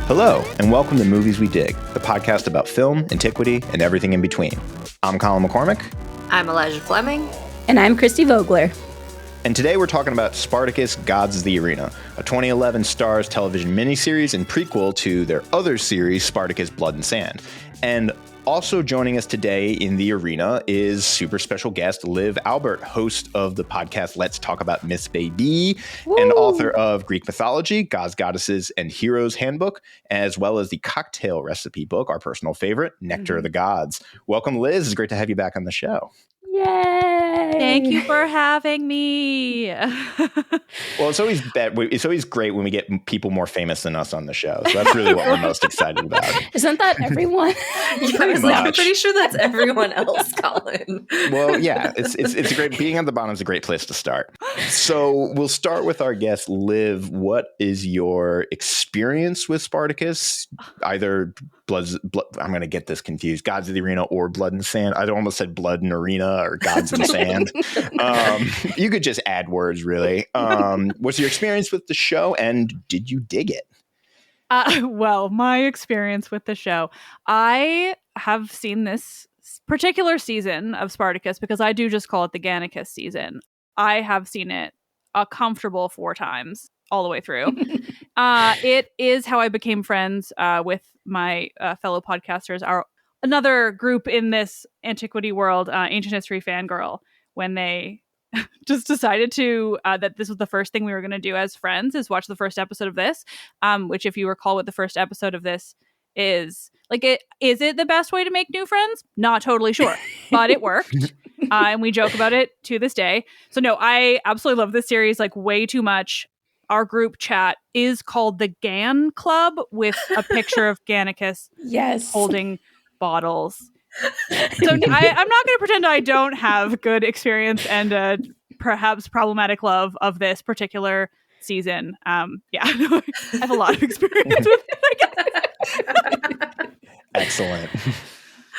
Hello, and welcome to Movies We Dig, the podcast about film, antiquity, and everything in between. I'm Colin McCormick. I'm Elijah Fleming. And I'm Christy Vogler. And today we're talking about Spartacus, Gods of the Arena, a 2011 Starz television miniseries and prequel to their other series, Spartacus, Blood and Sand. And also joining us today in the arena is super special guest Liv Albert, host of the podcast Let's Talk About Myths Baby, and author of Greek Mythology, Gods, Goddesses, and Heroes Handbook, as well as the cocktail recipe book, our personal favorite, Nectar of the Gods. Welcome, Liz. It's great to have you back on the show. Yay! Thank you for having me. Well, it's always great when we get people more famous than us on the show. So that's really what we're most excited about. Isn't that everyone? I'm pretty sure that's everyone else, Colin. Well, yeah, it's a great, being on the bottom is a great place to start. So we'll start with our guest, Liv. What is your experience with Spartacus? Either I'm going to get this confused, Gods of the Arena or Blood and Sand. I almost said Blood and Arena or Gods and Sand. You could just add words, really. What's your experience with the show, and did you dig it? Well, my experience with the show, I have seen this particular season of Spartacus because I do just call it the Gannicus season. I have seen it a comfortable 4 times all the way through. It is how I became friends with my fellow podcasters, another group in this antiquity world, Ancient History Fangirl, when they just decided to that this was the first thing we were going to do as friends, is watch the first episode of this, which, if you recall what the first episode of this is, is it the best way to make new friends? Not totally sure, but it worked. And we joke about it to this day. So no, I absolutely love this series, way too much. Our group chat is called the Gan Club, with a picture of Gannicus holding bottles. So I'm not going to pretend I don't have good experience and perhaps problematic love of this particular season. I have a lot of experience with it. Excellent.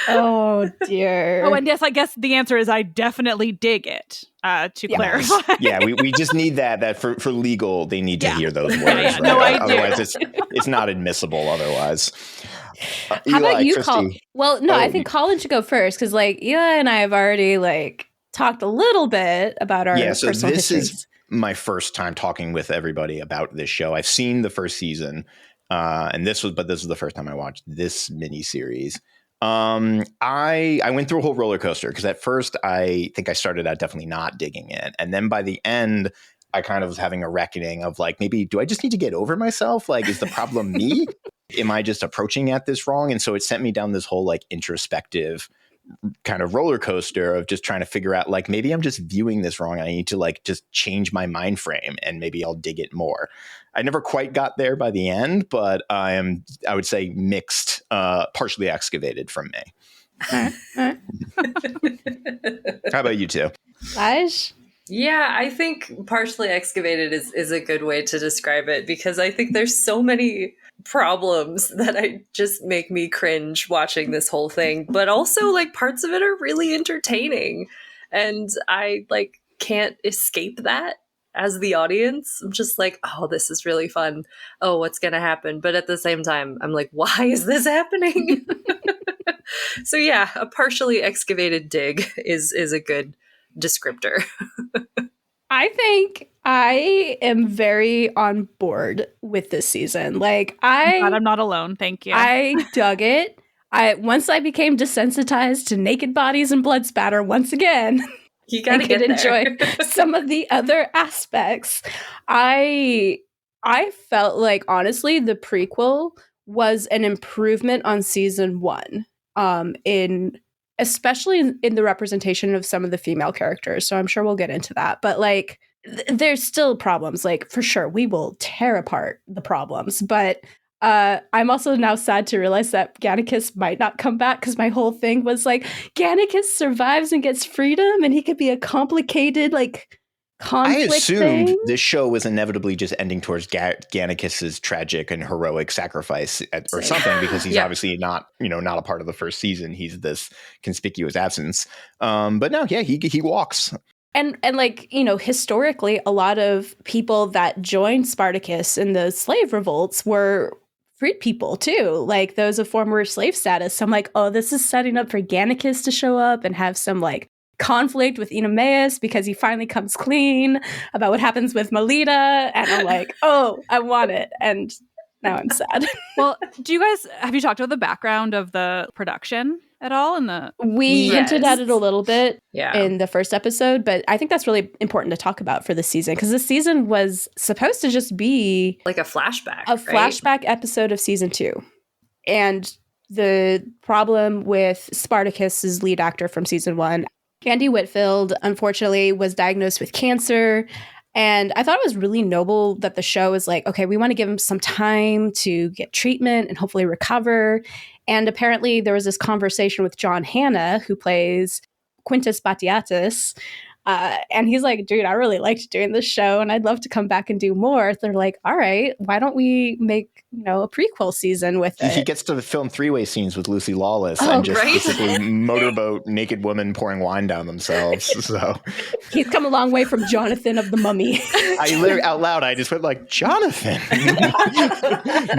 Oh, dear. Oh, and yes, I guess the answer is I definitely dig it, to clarify. Yeah, we just need that for legal, they need to hear those words. Right? No, I do. Otherwise, it's not admissible otherwise. How about you, Christy? Colin? Well, no, I think Colin should go first, because Eli and I have already talked a little bit about our so personal this histories. is my first time talking with everybody about this show. I've seen the first season, and this was the first time I watched this miniseries. I went through a whole roller coaster, because at first I think I started out definitely not digging it, and then by the end I kind of was having a reckoning of maybe do I just need to get over myself? Is the problem me? Am I just approaching at this wrong? And so it sent me down this whole introspective kind of roller coaster of just trying to figure out maybe I'm just viewing this wrong. I need to just change my mind frame, and maybe I'll dig it more. I never quite got there by the end, but I would say mixed, partially excavated from me. How about you two? Raj? Yeah, I think partially excavated is a good way to describe it, because I think there's so many problems that just make me cringe watching this whole thing, but also parts of it are really entertaining, and I can't escape that as the audience. I'm just oh, this is really fun. Oh, what's gonna happen? But at the same time, I'm why is this happening? So yeah, a partially excavated dig is a good descriptor. I think I am very on board with this season. I'm not alone. Thank you. I dug it. Once I became desensitized to naked bodies and blood spatter once again, You gotta get enjoy there. some of the other aspects. I felt honestly, the prequel was an improvement on season 1, especially in the representation of some of the female characters. So I'm sure we'll get into that. But there's still problems. For sure, we will tear apart the problems. But I'm also now sad to realize that Gannicus might not come back, because my whole thing was Gannicus survives and gets freedom, and he could be a complicated conflict. I assumed thing. this show was inevitably just ending towards Gannicus's tragic and heroic sacrifice or something, because he's obviously not a part of the first season. He's this conspicuous absence. But no, he walks. And historically, a lot of people that joined Spartacus in the slave revolts were freed people too, like those of former slave status. So I'm like, oh, this is setting up for Gannicus to show up and have some like conflict with Eunomaus because he finally comes clean about what happens with Melita. And I'm like, oh, I want it. And now I'm sad. Well, have you talked about the background of the production at all? We hinted at it a little bit Yeah. in the first episode, but I think that's really important to talk about for the season, because the season was supposed to just be like a flashback. Flashback episode of season 2. And the problem with Spartacus's lead actor from season 1, Andy Whitfield, unfortunately was diagnosed with cancer. And I thought it was really noble that the show is like, okay, we want to give him some time to get treatment and hopefully recover. And apparently there was this conversation with John Hannah, who plays Quintus Batiatus. And he's like, dude, I really liked doing this show and I'd love to come back and do more. They're like, all right, why don't we make, a prequel season with it? He gets to film 3-way scenes with Lucy Lawless and just basically motorboat naked women pouring wine down themselves. So he's come a long way from Jonathan of the Mummy. I literally out loud, I just went like, Jonathan.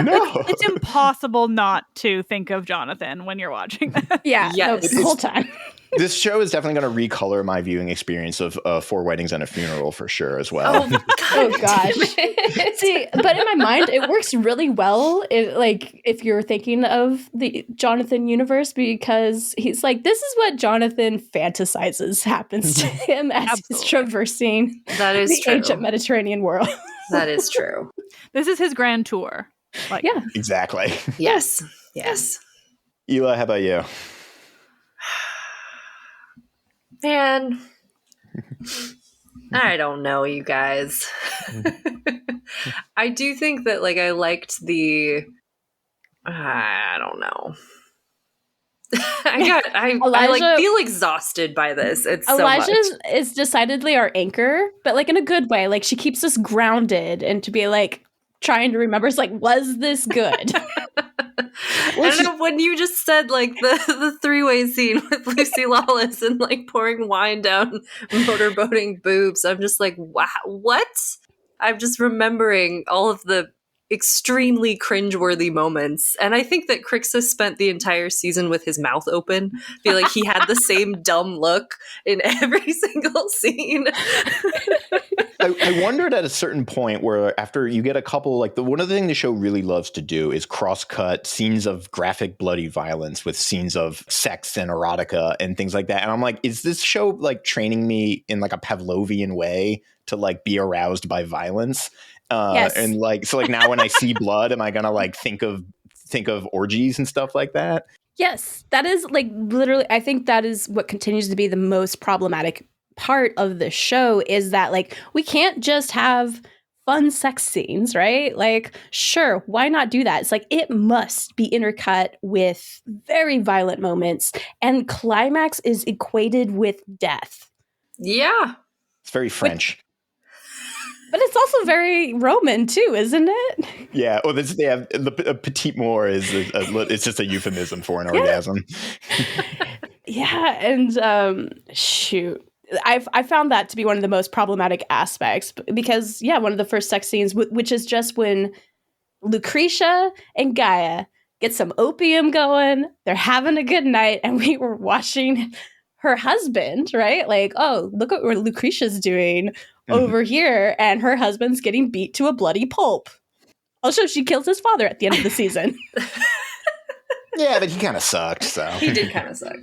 No. It's impossible not to think of Jonathan when you're watching that. Yeah, yes. The whole time. This show is definitely going to recolor my viewing experience of 4 Weddings and a Funeral for sure as well. Oh gosh. See, but in my mind, it works really well. If you're thinking of the Jonathan universe, because he's like, this is what Jonathan fantasizes happens to him as he's traversing the ancient Mediterranean world. That is true. This is his grand tour. Yeah, exactly. Yes. Ela, how about you? Man, I don't know, you guys. I do think that, I liked I don't know. I feel exhausted by this. It's Elijah so much. is decidedly our anchor, but in a good way. She keeps us grounded and to be trying to remember. It's was this good? I don't know, when you just said the 3-way scene with Lucy Lawless and pouring wine down motorboating boobs, I'm just like, wow, what? I'm just remembering all of the extremely cringeworthy moments. And I think that Crixus spent the entire season with his mouth open. I feel like he had the same dumb look in every single scene. I wondered at a certain point where after you get a couple, one of the things the show really loves to do is cross-cut scenes of graphic, bloody violence with scenes of sex and erotica and things like that. And I'm like, is this show training me in a Pavlovian way to be aroused by violence? Yes. And now when I see blood, am I gonna think of orgies and stuff like that? Yes, that is literally. I think that is what continues to be the most problematic part of the show, is that we can't just have fun sex scenes, right? Sure, why not do that? It's it must be intercut with very violent moments, and climax is equated with death. Yeah, it's very French. But it's also very Roman too, isn't it? Yeah. Well, the petite mort is it's just a euphemism for an orgasm. Yeah, and shoot, I found that to be one of the most problematic aspects, because one of the first sex scenes, which is just when Lucretia and Gaia get some opium going, they're having a good night, and we were watching her husband, right? Oh, look at what Lucretia's doing over here, and her husband's getting beat to a bloody pulp. Also, she kills his father at the end of the season. Yeah, but he kind of sucked, so. He did kind of suck.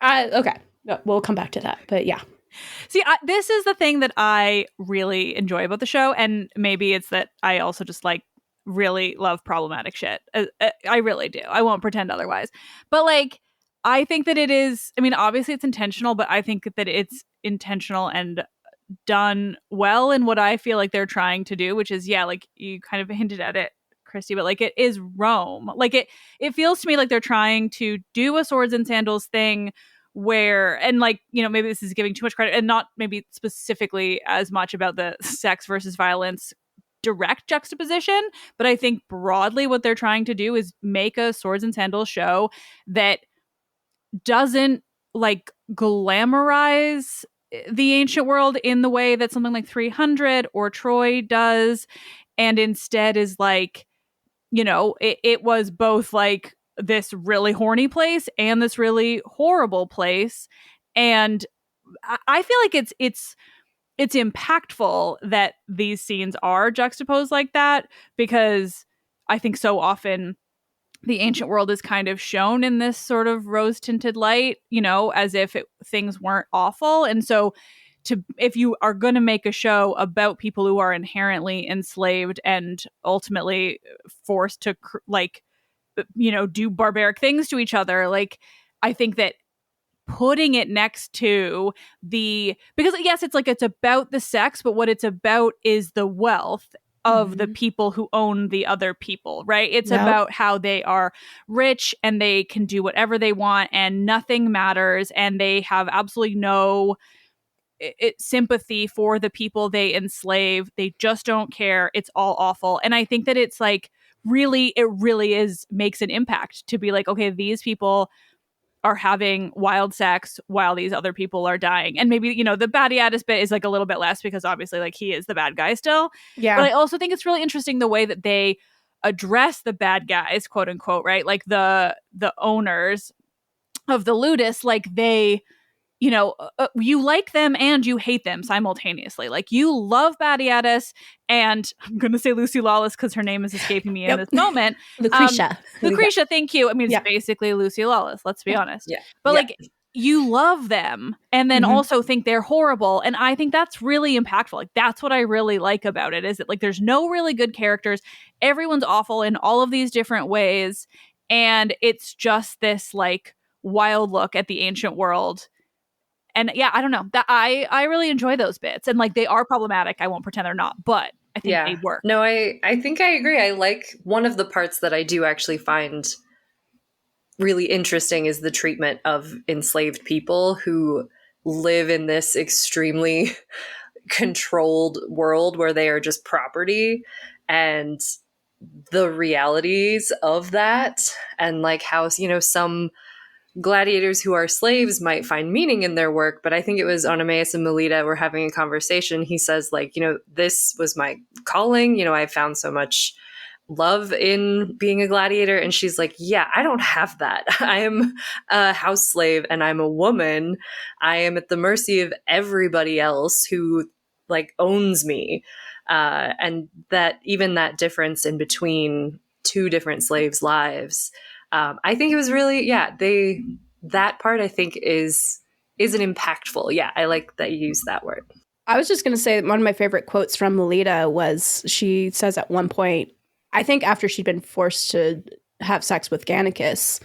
Okay. No, we'll come back to that, but yeah. See, this is the thing that I really enjoy about the show, and maybe it's that I also just really love problematic shit. I really do. I won't pretend otherwise. But I think that it is, obviously it's intentional, but I think that it's intentional and done well in what I feel like they're trying to do, which is, you kind of hinted at it, Christy, but it is Rome. It feels to me like they're trying to do a swords and sandals thing where, and maybe this is giving too much credit, and not maybe specifically as much about the sex versus violence direct juxtaposition, but I think broadly what they're trying to do is make a swords and sandals show that doesn't glamorize the ancient world in the way that something like 300 or Troy does, and instead is it was both like this really horny place and this really horrible place. And I feel like it's impactful that these scenes are juxtaposed like that, because I think so often the ancient world is kind of shown in this sort of rose-tinted light, as if things weren't awful. And so if you are going to make a show about people who are inherently enslaved and ultimately forced to do barbaric things to each other, like, I think that putting it next to because yes, it's about the sex, but what it's about is the wealth of the people who own the other people, right? It's about how they are rich and they can do whatever they want and nothing matters, and they have absolutely no sympathy for the people they enslave. They just don't care. It's all awful. And I think that it's like it really makes an impact to be like, okay, these people are having wild sex while these other people are dying. And maybe, the gladiator bit is like a little bit less because obviously like he is the bad guy still. Yeah. But I also think it's really interesting the way that they address the bad guys, quote unquote, right? Like the owners of the ludus, like they, you like them and you hate them simultaneously. Like you love Badiatus, and I'm going to say Lucy Lawless because her name is escaping me in this moment. Lucretia. Lucretia, thank you. I mean, it's basically Lucy Lawless, let's be honest. Yeah. But like, you love them and then also think they're horrible. And I think that's really impactful. Like, that's what I really like about it, is that like there's no really good characters. Everyone's awful in all of these different ways. And it's just this like wild look at the ancient world. And yeah, I don't know, that I really enjoy those bits, and like they are problematic. I won't pretend they're not, but I think they work. No, I think I agree. I like one of the parts that I do actually find really interesting is the treatment of enslaved people who live in this extremely controlled world where they are just property, and the realities of that, and like how, some gladiators who are slaves might find meaning in their work. But I think it was Onomaeus and Melita were having a conversation. He says, like, this was my calling. I found so much love in being a gladiator. And she's like, yeah, I don't have that. I am a house slave and I'm a woman. I am at the mercy of everybody else who like owns me. And that even that difference in between two different slaves' lives, I think it was really, that part I think is an impactful. Yeah, I like that you use that word. I was just going to say that one of my favorite quotes from Melita was, she says at one point, I think after she'd been forced to have sex with Gannicus,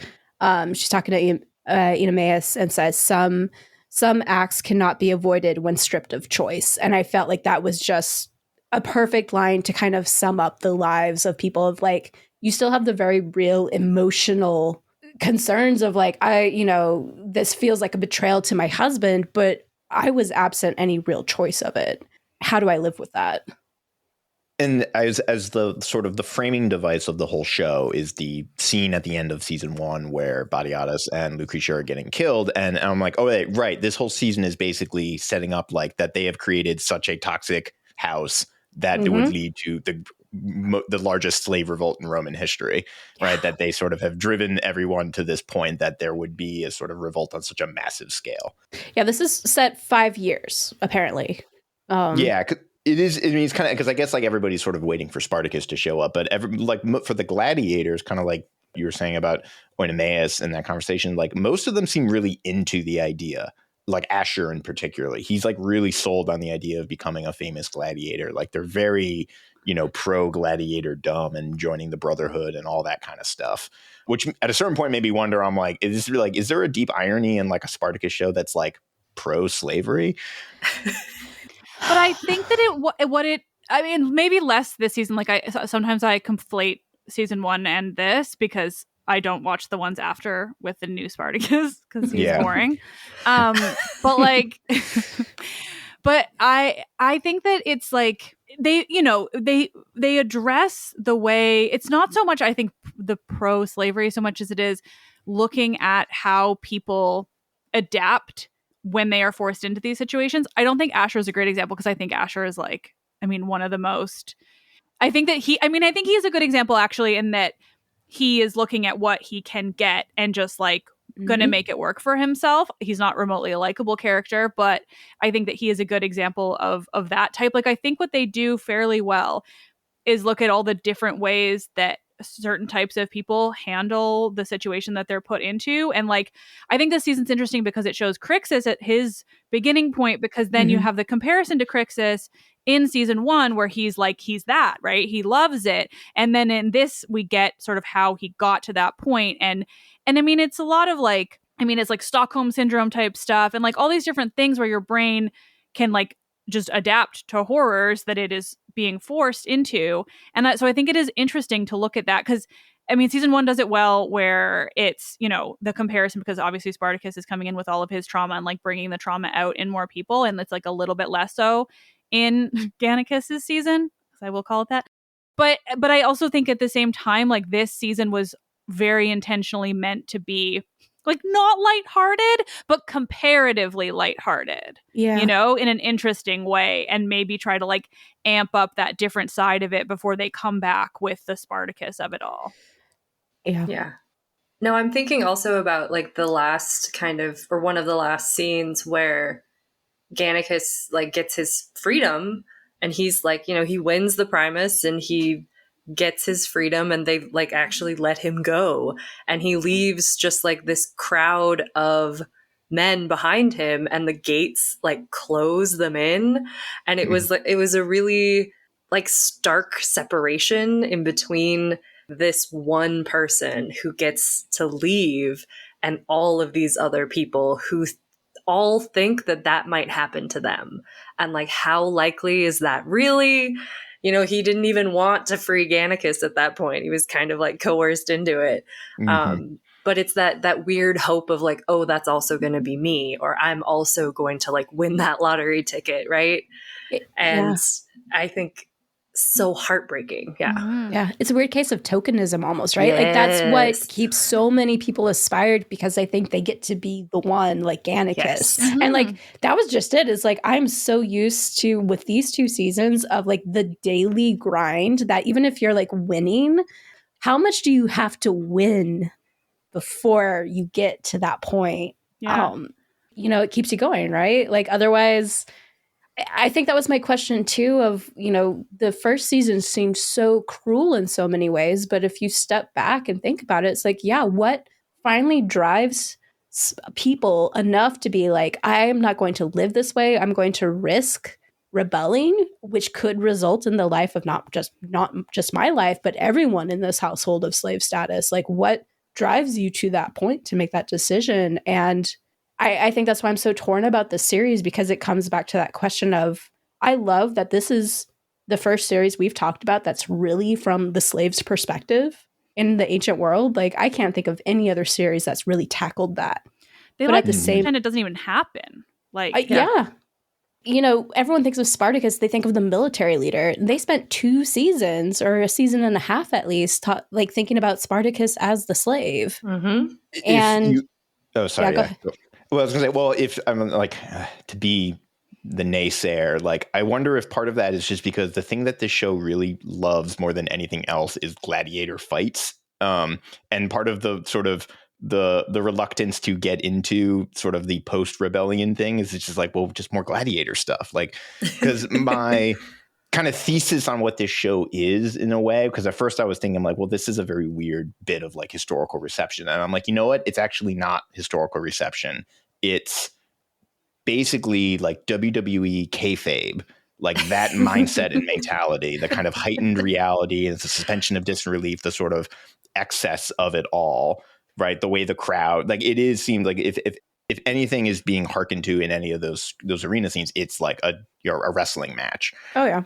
she's talking to Oenomaus and says, some acts cannot be avoided when stripped of choice. And I felt like that was just a perfect line to kind of sum up the lives of people, of like, you still have the very real emotional concerns of like, this feels like a betrayal to my husband, but I was absent any real choice of it. How do I live with that? And as the sort of the framing device of the whole show is the scene at the end of season 1 where Badiatus and Lucretia are getting killed. And I'm like, oh, right. This whole season is basically setting up like that they have created such a toxic house that it would lead to the largest slave revolt in Roman history, right? That they sort of have driven everyone to this point that there would be a sort of revolt on such a massive scale. Yeah, this is set 5 years, apparently. It is. I mean, it's kind of because I guess like everybody's sort of waiting for Spartacus to show up, but for the gladiators, kind of like you were saying about Oenomaus and that conversation, like most of them seem really into the idea. Like Asher in particular, he's like really sold on the idea of becoming a famous gladiator. Like they're very, pro gladiator dumb and joining the brotherhood and all that kind of stuff, which at a certain point made me wonder, I'm like, is there a deep irony in like a Spartacus show that's like pro slavery? But I think that I mean, maybe less this season. Like sometimes I conflate season 1 and this because I don't watch the ones after with the new Spartacus because he's boring. But like, but I think that it's like they address the way, it's not so much I think the pro slavery so much as it is looking at how people adapt when they are forced into these situations. I don't think Asher is a great example because I think Asher is like, I mean, one of the most I think that I think he is a good example actually in that he is looking at what he can get and just like going to make it work for himself. He's not remotely a likable character, but I think that he is a good example of that type. Like I think what they do fairly well is look at all the different ways that certain types of people handle the situation that they're put into. And like, I think this season's interesting because it shows Crixus at his beginning point, because then you have the comparison to Crixus in season 1 where he's like, he's that, right? He loves it. And then in this, we get sort of how he got to that point. And I mean, it's a lot of like, I mean, it's like Stockholm syndrome type stuff and like all these different things where your brain can like just adapt to horrors that it is being forced into. And so I think it is interesting to look at that because, I mean, season 1 does it well where it's, you know, the comparison because obviously Spartacus is coming in with all of his trauma and like bringing the trauma out in more people. And it's like a little bit less so in Gannicus's season, because I will call it that. But I also think at the same time, like this season was very intentionally meant to be like not lighthearted, but comparatively lighthearted, you know, in an interesting way, and maybe try to like amp up that different side of it before they come back with the Spartacus of it all. Yeah. No, I'm thinking also about like the last kind of, or one of the last scenes where Gannicus like gets his freedom and he's like, you know, he wins the Primus and he gets his freedom and they like actually let him go, and he leaves just like this crowd of men behind him and the gates like close them in, and it was like it was a really like stark separation in between this one person who gets to leave and all of these other people who all think that that might happen to them, and like how likely is that really? You know, he didn't even want to free Gannicus at that point. He was kind of like coerced into it. But it's that weird hope of like, oh, that's also going to be me, or I'm also going to like win that lottery ticket, right? And I think so heartbreaking. Yeah. It's a weird case of tokenism almost, right? Like that's what keeps so many people aspired because they think they get to be the one like Gannicus. And like that was just it. It's like I'm so used to with these 2 seasons of like the daily grind that even if you're like winning, how much do you have to win before you get to that point? You know, it keeps you going, right? Like otherwise I think that was my question too of, you know, the first season seemed so cruel in so many ways, but if you step back and think about it, it's like, yeah, what finally drives people enough to be like, I'm not going to live this way. I'm going to risk rebelling, which could result in the life of not just my life, but everyone in this household of slave status. Like what drives you to that point to make that decision? And I think that's why I'm so torn about this series, because it comes back to that question of, I love that this is the first series we've talked about that's really from the slave's perspective in the ancient world. Like, I can't think of any other series that's really tackled that. But at the same time, it doesn't even happen. Like, you know, everyone thinks of Spartacus, they think of the military leader. They spent 2 seasons or a season and a half at least, like thinking about Spartacus as the slave. And sorry. Go ahead. Well, I was going to say, well, if I'm like to be the naysayer, like I wonder if part of that is just because the thing that this show really loves more than anything else is gladiator fights. And part of the sort of the reluctance to get into sort of the post-rebellion thing is it's just like, well, just more gladiator stuff. Like, because my kind of thesis on what this show is in a way, because at first I was thinking like, well, this is a very weird bit of like historical reception. And I'm like, you know what? It's actually not historical reception. It's basically like WWE kayfabe, like that mindset and mentality, the kind of heightened reality and the suspension of disbelief, the sort of excess of it all, right? The way the crowd, like it is, seems like if anything is being hearkened to in any of those arena scenes, it's like a wrestling match. Oh yeah.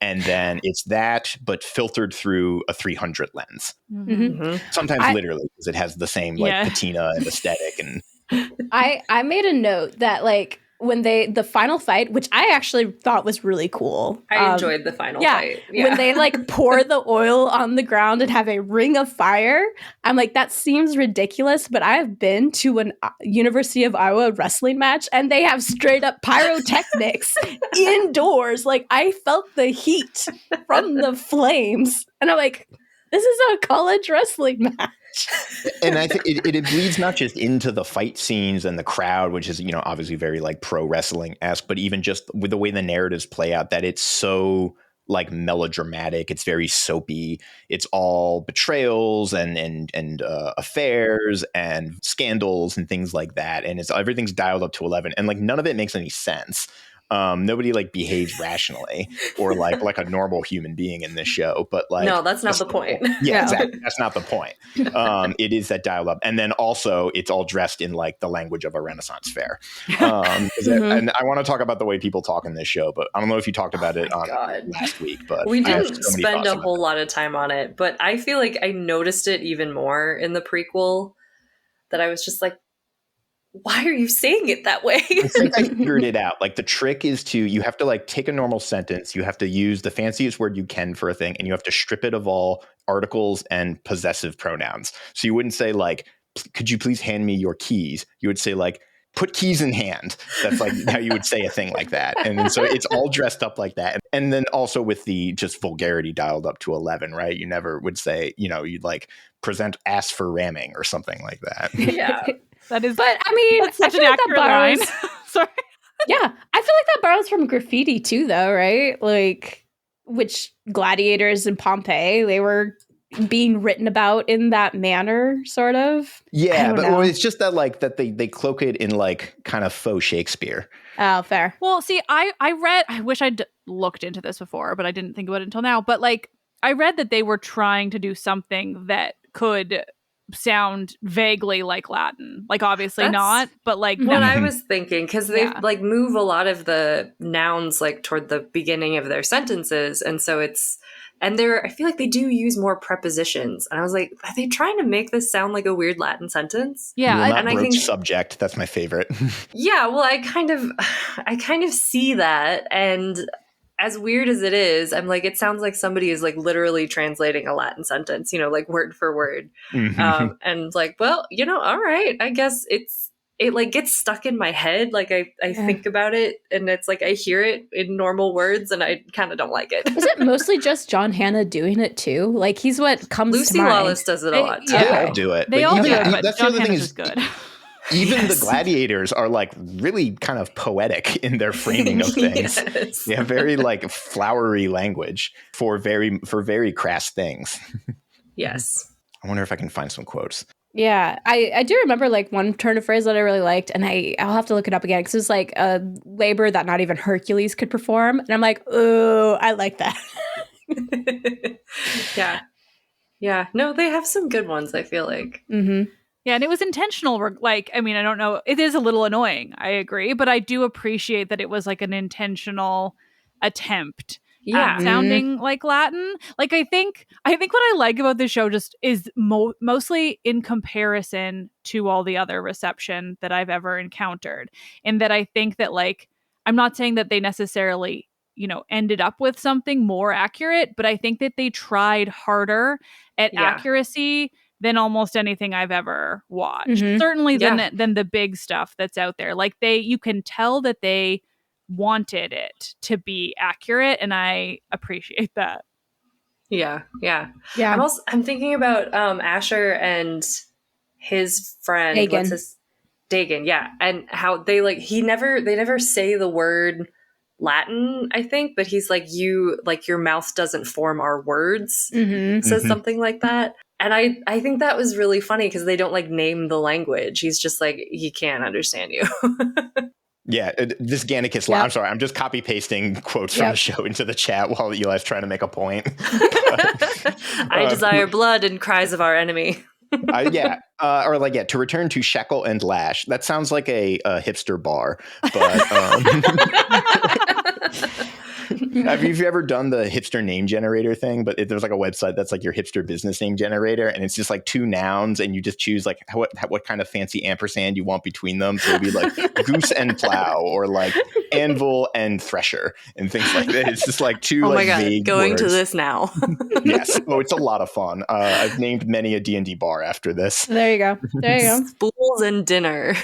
And then it's that, but filtered through a 300 lens. Sometimes literally, because it has the same like patina and aesthetic. And I made a note that like when the final fight, which I actually thought was really cool. I enjoyed the final fight. Yeah. When they like pour the oil on the ground and have a ring of fire, I'm like, that seems ridiculous, but I have been to an University of Iowa wrestling match and they have straight up pyrotechnics indoors. Like I felt the heat from the flames. And I'm like, this is a college wrestling match. And I think it bleeds not just into the fight scenes and the crowd, which is, obviously very like pro wrestling-esque, but even just with the way the narratives play out, that it's so like melodramatic. It's very soapy. It's all betrayals and affairs and scandals and things like that. And everything's dialed up to 11, and like none of it makes any sense. Nobody like behaves rationally or like a normal human being in this show, but like no, that's not the point. Yeah, No. exactly. That's not the point. It is that dial up, and then also it's all dressed in like the language of a Renaissance fair. And I want to talk about the way people talk in this show, but I don't know if you talked about it on last week. But we didn't spend a whole lot of time on it, but I feel like I noticed it even more in the prequel. That I was just like, why are you saying it that way? I think I figured it out. Like the trick is you have to like take a normal sentence. You have to use the fanciest word you can for a thing, and you have to strip it of all articles and possessive pronouns. So you wouldn't say like, could you please hand me your keys? You would say like, put keys in hand. That's like how you would say a thing like that. And then so it's all dressed up like that. And then also with the just vulgarity dialed up to 11, right? You never would say, you'd like present ass for ramming or something like that. Yeah. That is, but I mean, that's such I an feel like accurate that borrows, line. Sorry. Yeah, I feel like that borrows from graffiti too, though, right? Like, which gladiators in Pompeii, they were being written about in that manner, sort of. Yeah, but it's just that like that they cloak it in like kind of faux Shakespeare. Oh, fair. Well, see, I wish I'd looked into this before, but I didn't think about it until now. But like, I read that they were trying to do something that could sound vaguely like Latin. Like, obviously not, but like what I was thinking, because they like move a lot of the nouns like toward the beginning of their sentences, and so I feel like they do use more prepositions, and I was like, are they trying to make this sound like a weird Latin sentence? Yeah, I think subject. That's my favorite. Yeah, well, I kind of see that, and as weird as it is, I'm like, it sounds like somebody is like literally translating a Latin sentence, like word for word. Mm-hmm. And like, well, all right, I guess it like gets stuck in my head. Like I think about it, and it's like I hear it in normal words, and I kind of don't like it. Is it mostly just John Hannah doing it too? Like he's what comes Lucy to mind. Lawless does it a lot too. They all do it. They all do it, but that's John the other thing is good. Even the gladiators are like really kind of poetic in their framing of things. Yes. They have very like flowery language for very crass things. Yes. I wonder if I can find some quotes. Yeah, I do remember like one turn of phrase that I really liked, and I'll have to look it up again because it's like a labor that not even Hercules could perform, and I'm like, oh, I like that. Yeah. No, they have some good ones, I feel like. Mm-hmm. Yeah, and it was intentional. Like, I mean, I don't know. It is a little annoying, I agree, but I do appreciate that it was like an intentional attempt at sounding like Latin. Like, I think what I like about this show just is mostly in comparison to all the other reception that I've ever encountered. And that I think that, like, I'm not saying that they necessarily, ended up with something more accurate, but I think that they tried harder at accuracy than almost anything I've ever watched. Mm-hmm. Certainly than the big stuff that's out there. Like you can tell that they wanted it to be accurate, and I appreciate that. Yeah. Yeah. I'm thinking about Asher and his friend Dagon. Dagon, yeah, and how they they never say the word Latin, I think, but he's like, your mouth doesn't form our words. Mm-hmm. Says something like that. And I think that was really funny because they don't like name the language. He's just like, he can't understand you. Yeah, this Gannicus line. I'm sorry, I'm just copy pasting quotes from the show into the chat while Eli's trying to make a point. I desire blood and cries of our enemy. To return to shackle and lash. That sounds like a hipster bar, but Have you ever done the hipster name generator thing? But there's like a website that's like your hipster business name generator, and it's just like 2 nouns, and you just choose like what kind of fancy ampersand you want between them. So it'll be like goose and plow, or like anvil and thresher, and things like that. It's just like 2 Oh my like god, vague going words. to this now. Yes. Oh, it's a lot of fun. I've named many a D&D bar after this. There you go. There you go. Spools and dinner.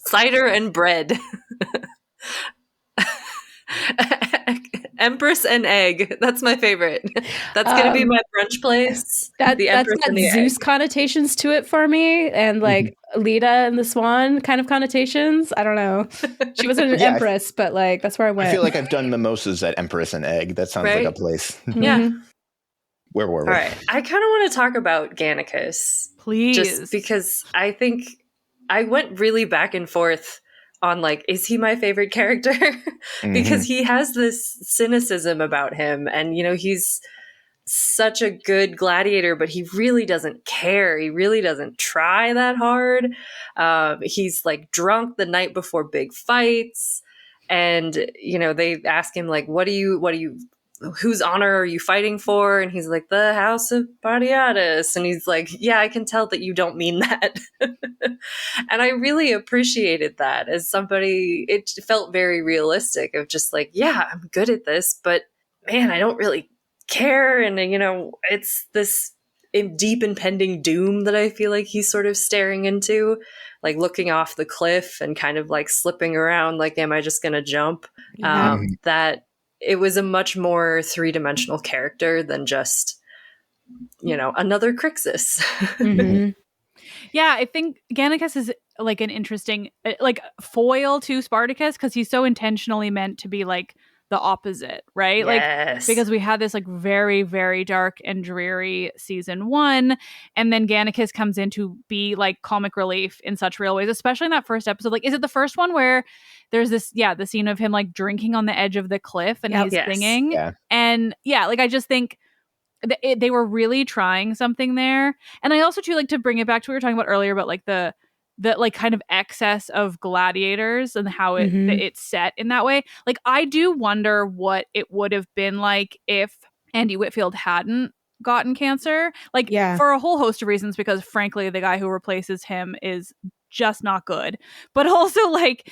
Cider and bread. Empress and egg. That's my favorite. That's going to be my brunch place. That's Empress got and the Zeus egg. connotations to it for me, and like Lita and the Swan kind of connotations. I don't know. She wasn't an empress, but like that's where I went. I feel like I've done mimosas at Empress and Egg. That sounds like a place. Yeah. Where were we? All right. I kind of want to talk about Gannicus. Please. Just because I think I went really back and forth on like, is he my favorite character? Because he has this cynicism about him, and you know, he's such a good gladiator, but he really doesn't care. He really doesn't try that hard. He's like drunk the night before big fights, and you know, they ask him like, what do you whose honor are you fighting for? And he's like, the House of Spartacus. And he's like, yeah, I can tell that you don't mean that. And I really appreciated that as somebody. It felt very realistic of just like, yeah, I'm good at this, but man, I don't really care. And you know, it's this deep impending doom that I feel like he's sort of staring into, like looking off the cliff and kind of like slipping around, like, am I just gonna jump? That it was a much more 3-dimensional character than just, you know, another Crixus. Yeah, I think Gannicus is like an interesting like foil to Spartacus, because he's so intentionally meant to be like the opposite, right? Yes. Like, because we had this like very, very dark and dreary season 1, and then Gannicus comes in to be like comic relief in such real ways, especially in that first episode. Like, is it the first one where there's this, the scene of him like drinking on the edge of the cliff and he's singing? Yeah. And like, I just think they were really trying something there. And I also too like to bring it back to what we were talking about earlier about like the like kind of excess of gladiators and how it's set in that way. Like, I do wonder what it would have been like if Andy Whitfield hadn't gotten cancer, like for a whole host of reasons, because frankly the guy who replaces him is just not good, but also like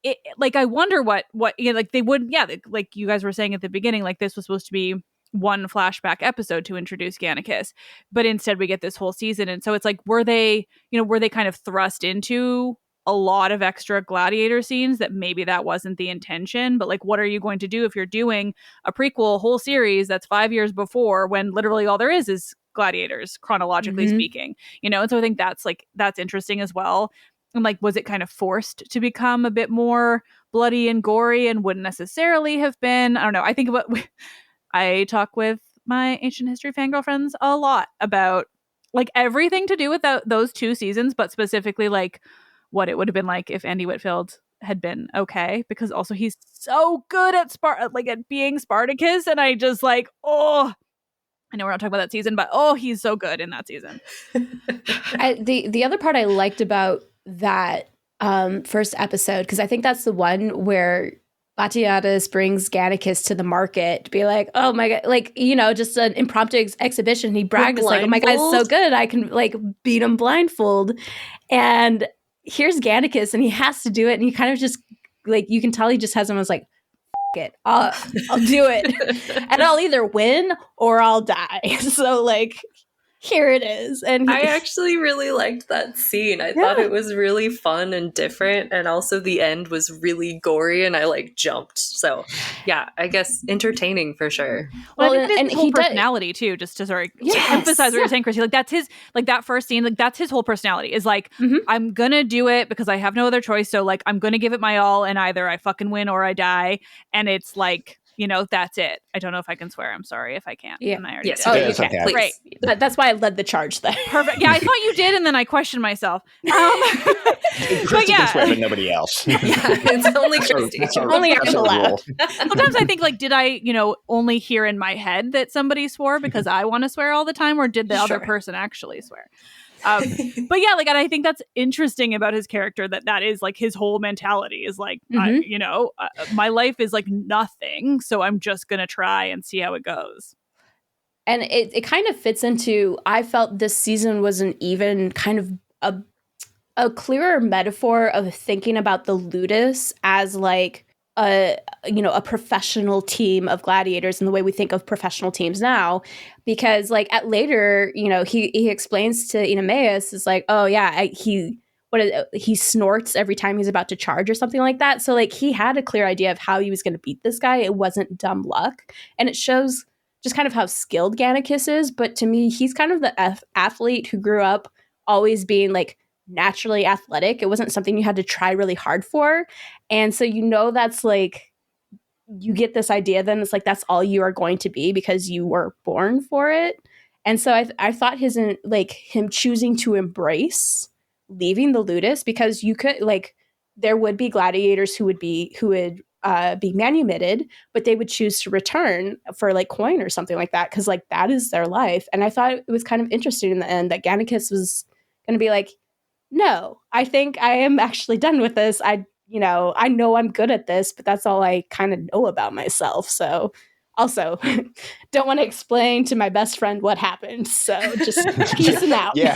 it, like I wonder what you know, like they would like you guys were saying at the beginning, like this was supposed to be one flashback episode to introduce Gannicus, but instead we get this whole season. And so it's like, were they kind of thrust into a lot of extra gladiator scenes that maybe that wasn't the intention? But like, what are you going to do if you're doing a prequel whole series that's 5 years before, when literally all there is gladiators, chronologically speaking, you know? And so I think that's interesting as well. And like, was it kind of forced to become a bit more bloody and gory and wouldn't necessarily have been? I don't know. I think about I talk with my ancient history fangirl friends a lot about like everything to do with those 2 seasons, but specifically like what it would have been like if Andy Whitfield had been okay, because also he's so good at at being Spartacus, and I just like, I know we're not talking about that season, but he's so good in that season. The other part I liked about that first episode, because I think that's the one where Gladiatus brings Gannicus to the market to be like, oh my god, like, you know, just an impromptu exhibition. He bragged, it's like, oh my god, it's so good, I can like beat him blindfold. And here's Gannicus, and he has to do it, and he kind of just like, you can tell he just has him as like, it, I'll do it, and I'll either win or I'll die. So like, here it is. And I actually really liked that scene. I thought it was really fun and different, and also the end was really gory, and I like jumped. So yeah, I guess entertaining for sure. Well, I think his whole personality too, just to emphasize what you're saying, Chrissy, like that's his, like that first scene, like that's his whole personality is like, I'm gonna do it because I have no other choice, so like I'm gonna give it my all, and either I fucking win or I die. And it's like, you know, that's it. I don't know if I can swear. I'm sorry if I can't. Yeah. And I already did. Oh, you can. Okay. Great. That's why I led the charge there. Perfect. Yeah, I thought you did, and then I questioned myself. Christy can swear, but nobody else. Yeah, it's only Christy. Only I'm allowed. Sometimes I think, like, did I, you know, only hear in my head that somebody swore because I want to swear all the time, or did the other person actually swear? But yeah, like, and I think that's interesting about his character, that is like his whole mentality is like, my life is like nothing, so I'm just gonna try and see how it goes. And it kind of fits into, I felt this season was an even kind of a clearer metaphor of thinking about the ludus as like a professional team of gladiators in the way we think of professional teams now, because like at later, he explains to Eunomaus is like, oh yeah, he snorts every time he's about to charge or something like that. So like he had a clear idea of how he was going to beat this guy. It wasn't dumb luck, and it shows just kind of how skilled Gannicus is. But to me, he's kind of the athlete who grew up always being like naturally athletic. It wasn't something you had to try really hard for. And so that's like, you get this idea then it's like that's all you are going to be because you were born for it. And so I thought him choosing to embrace leaving the ludus, because you could like, there would be gladiators who would be manumitted, but they would choose to return for like coin or something like that, because like that is their life. And I thought it was kind of interesting in the end that Gannicus was going to be like, no, I think I am actually done with this. I know I'm good at this, but that's all I kind of know about myself. So also don't want to explain to my best friend what happened. So just peacing out. Yeah.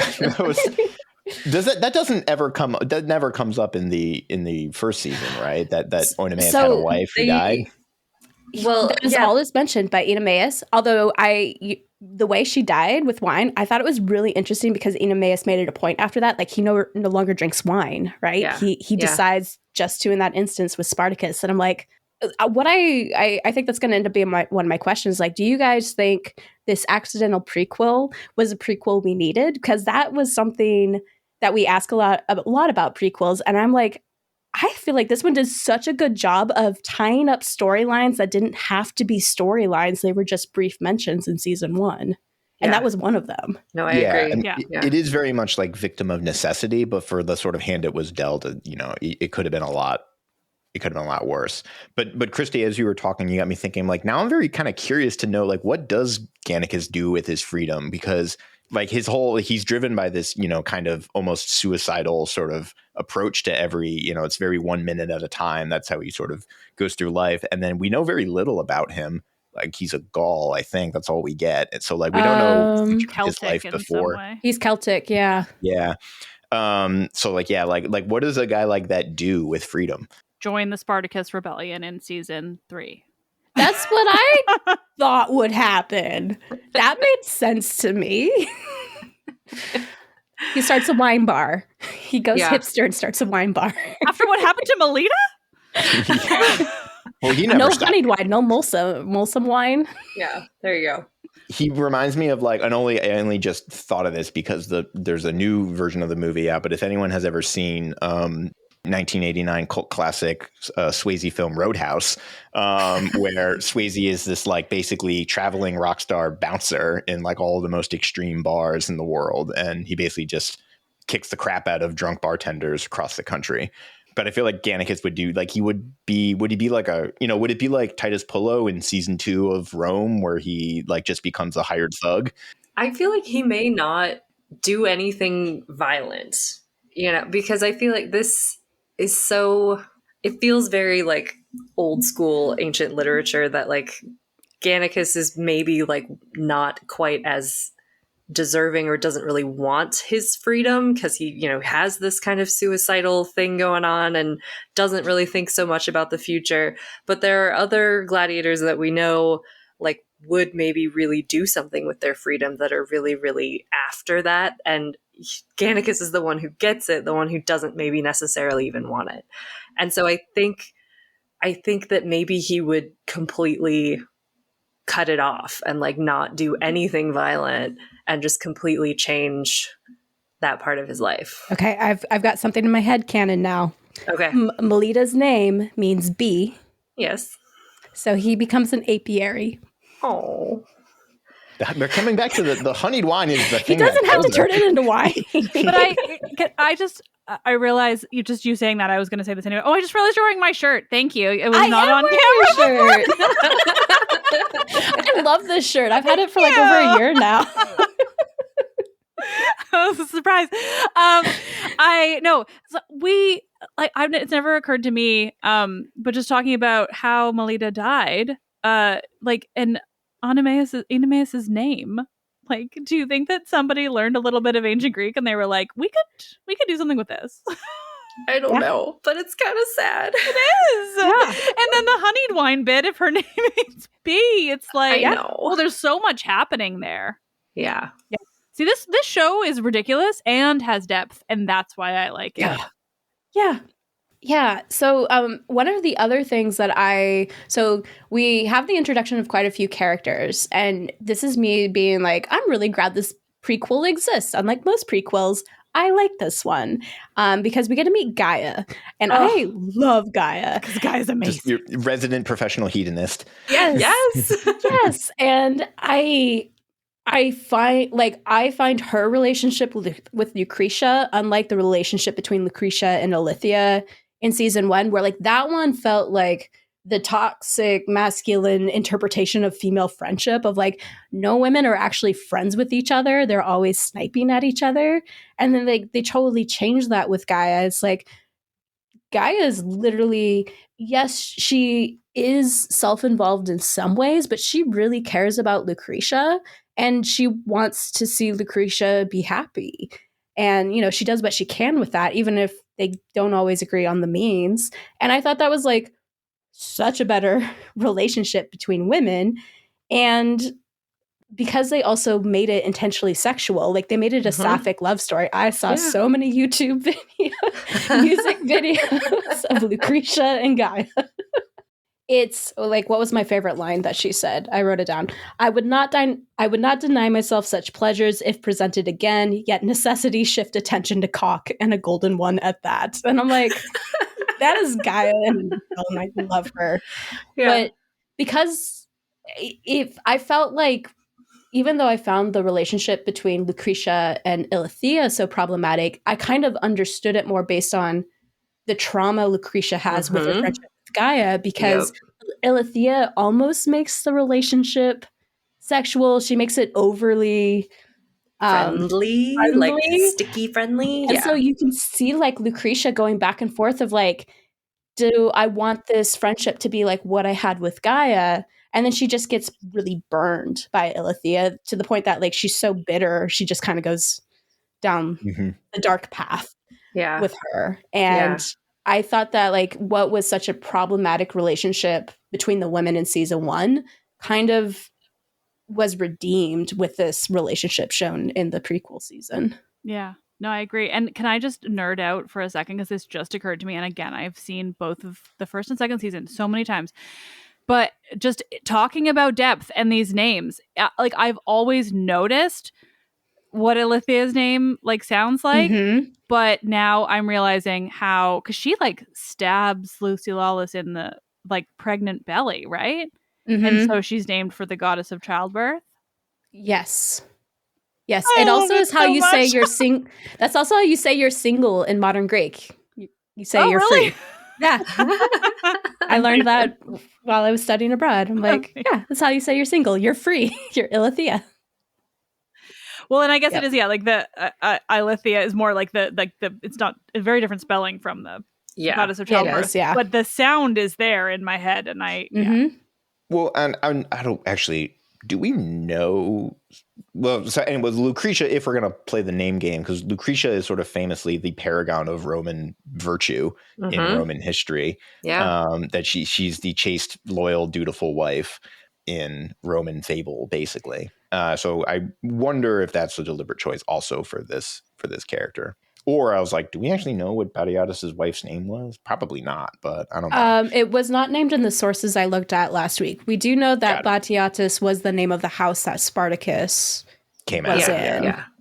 That never comes up in the first season, right? That Eunomaus had a wife who died. Well, that is all is mentioned by Eunomaus. Although the way she died with wine, I thought it was really interesting because Eunomaus made it a point after that. Like he no longer drinks wine, right? Yeah. He decides just to in that instance with Spartacus. And I'm like, what I think that's going to end up being one of my questions. Like, do you guys think this accidental prequel was a prequel we needed? Because that was something that we ask a lot about prequels. And I'm like, I feel like this one did such a good job of tying up storylines that didn't have to be storylines. They were just brief mentions in season 1. And that was one of them. No, I agree. It is very much like victim of necessity, but for the sort of hand it was dealt, it could have been a lot. It could have been a lot worse. But Christy, as you were talking, you got me thinking, like, now I'm very kind of curious to know, like, what does Gannicus do with his freedom? Because like he's driven by this, kind of almost suicidal sort of approach to every, it's very 1 minute at a time. That's how he sort of goes through life. And then we know very little about him. Like he's a Gaul, I think that's all we get. And so like, we don't know his life before. He's Celtic. Yeah. Yeah. So like, yeah, like what does a guy like that do with freedom? Join the Spartacus rebellion in season 3. That's what I thought would happen. That made sense to me. He starts a wine bar. He goes hipster and starts a wine bar. After what happened to Melita? Well, he never stopped. Honeyed wine, no Molson wine. Yeah, there you go. He reminds me of like, I only just thought of this because there's a new version of the movie out, but if anyone has ever seen 1989 cult classic Swayze film Roadhouse, where Swayze is this like basically traveling rock star bouncer in like all the most extreme bars in the world, and he basically just kicks the crap out of drunk bartenders across the country. But I feel like Gannicus would do like would he be like would it be like Titus Pullo in season 2 of Rome, where he like just becomes a hired thug? I feel like he may not do anything violent, because I feel like this is so, it feels very like old school ancient literature that like Gannicus is maybe like not quite as deserving or doesn't really want his freedom because he, has this kind of suicidal thing going on and doesn't really think so much about the future. But there are other gladiators that we know like would maybe really do something with their freedom that are really, really after that. And Gannicus is the one who gets it, the one who doesn't maybe necessarily even want it. And so I think that maybe he would completely cut it off and like not do anything violent and just completely change that part of his life. Okay, I've got something in my head canon now. Okay. Melita's name means bee. Yes. So he becomes an apiary. Oh. They're coming back to the honeyed wine is the thing. He doesn't have to turn it into wine. But I realize you saying that I was going to say this anyway. Oh, I just realized you're wearing my shirt. Thank you. It was not on camera. Shirt. I love this shirt. I've had it for like over a year now. was a surprise. I no, so we like it's never occurred to me. But just talking about how Melita died, like and Oenomaus's name. Like, do you think that somebody learned a little bit of ancient Greek and they were like, we could do something with this? I don't know, but it's kind of sad. It is. Yeah. And then the honeyed wine bit, if her name is B, it's like, I know. well, there's so much happening there. Yeah. See, this show is ridiculous and has depth, and that's why I like it. Yeah. So one of the other things that so we have the introduction of quite a few characters, and this is me being like, I'm really glad this prequel exists. Unlike most prequels, I like this one because we get to meet Gaia, and I love Gaia. Because Gaia's amazing. Just your resident professional hedonist. Yes. And I find her relationship with Lucretia, unlike the relationship between Lucretia and Alithia in season 1, where like that one felt like the toxic masculine interpretation of female friendship of like no women are actually friends with each other. They're always sniping at each other. And then they totally changed that with Gaia. It's like Gaia is literally, yes, she is self-involved in some ways, but she really cares about Lucretia and she wants to see Lucretia be happy. And, you know, she does what she can with that, even if they don't always agree on the means. And I thought that was like such a better relationship between women. And because they also made it intentionally sexual, like they made it a sapphic love story. I saw so many YouTube music videos of Lucretia and Gaia. It's like, what was my favorite line that she said? I wrote it down. I would not deny myself such pleasures if presented again, yet necessity shift attention to cock, and a golden one at that. And I'm like, that is Gaia, and I love her. Yeah. But because if I felt like, even though I found the relationship between Lucretia and Ilithia so problematic, I kind of understood it more based on the trauma Lucretia has with her friendship with Gaia, because Ilithia almost makes the relationship sexual. She makes it overly friendly, like sticky friendly. And so you can see like Lucretia going back and forth of like, do I want this friendship to be like what I had with Gaia? And then she just gets really burned by Ilithia to the point that like she's so bitter, she just kind of goes down the dark path with her. And I thought that like what was such a problematic relationship between the women in season 1 kind of was redeemed with this relationship shown in the prequel season. Yeah. No, I agree. And can I just nerd out for a second? Because this just occurred to me. And again, I've seen both of the first and second season so many times. But just talking about depth and these names, like I've always noticed what Ilithia's name like sounds like, but now I'm realizing how, because she like stabs Lucy Lawless in the like pregnant belly, right? And so she's named for the goddess of childbirth. Yes. It also is how you say you're That's also how you say you're single in modern Greek. You say you're free. Yeah. I learned that while I was studying abroad. I'm like, yeah, that's how you say you're single. You're free. You're Ilithia. Well, and I guess it is, like the Ilithia is more like the it's not a very different spelling from the goddess of childbirth. But the sound is there in my head, and Well, and I don't actually. Do we know? Well, so and with Lucretia, if we're gonna play the name game, because Lucretia is sort of famously the paragon of Roman virtue in Roman history. That she's the chaste, loyal, dutiful wife in Roman fable, basically. So I wonder if that's a deliberate choice also for this character. Or I was like, do we actually know what Batiatus's wife's name was? Probably not, but I don't know. It was not named in the sources I looked at last week. We do know that Batiatus was the name of the house that Spartacus came out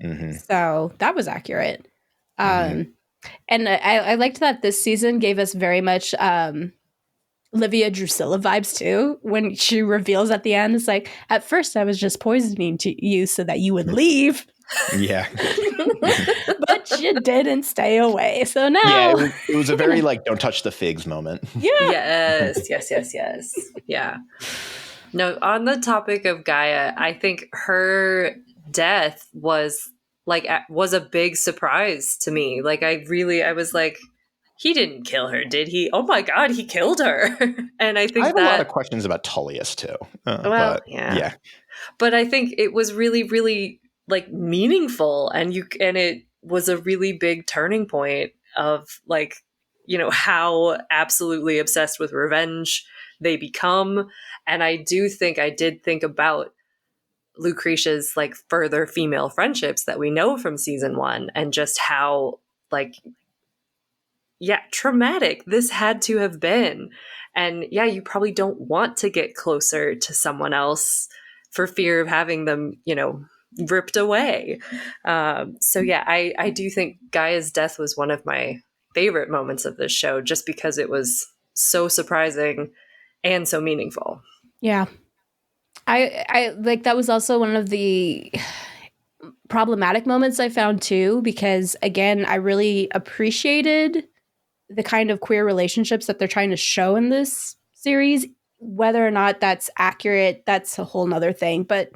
in. So that was accurate. And I liked that this season gave us very much Livia Drusilla vibes too, when she reveals at the end, it's like, at first I was just poisoning to you so that you would leave. Yeah. But you didn't stay away. So now it was a very like don't touch the figs moment. Yes. Yeah. No, on the topic of Gaia, I think her death was was a big surprise to me. Like I was like, he didn't kill her, did he? Oh my God, he killed her. And I think I have a lot of questions about Tullius too. But, yeah. But I think it was really, really like meaningful, and it was a really big turning point of like, how absolutely obsessed with revenge they become. And I did think about Lucretia's like further female friendships that we know from season 1, and just how like, traumatic this had to have been. And you probably don't want to get closer to someone else for fear of having them, ripped away. I do think Gaia's death was one of my favorite moments of this show, just because it was so surprising and so meaningful. Yeah. I like, that was also one of the problematic moments I found too, because again, I really appreciated the kind of queer relationships that they're trying to show in this series. Whether or not that's accurate, that's a whole nother thing. But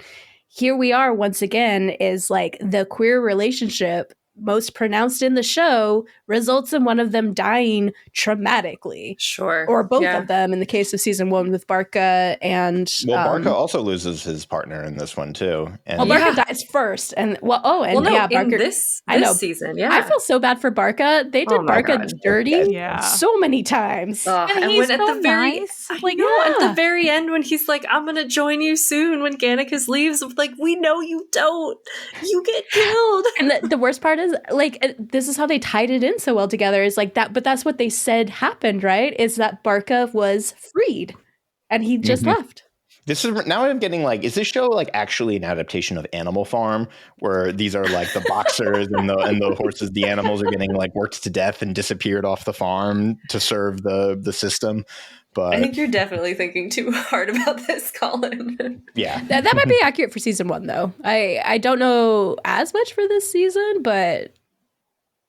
here we are once again, is like the queer relationship most pronounced in the show results in one of them dying traumatically. Sure. Or both of them in the case of season 1 with Barca and... Well, Barca also loses his partner in this one too. And Barca dies first. And Barca... in this season, I feel so bad for Barca. They did Barca dirty so many times. And he's so at the nice. At the very end when he's like, I'm going to join you soon, when Gannicus leaves, like, we know you don't. You get killed. And the worst part is, like, this is how they tied it in so well together, is like that, but that's what they said happened, right? Is that Barca was freed and he just left. This is now I'm getting like, is this show like actually an adaptation of Animal Farm, where these are like the boxers and the horses, the animals are getting like worked to death and disappeared off the farm to serve the system? But I think you're definitely thinking too hard about this, Colin. Yeah. That might be accurate for season 1 though. I don't know as much for this season, but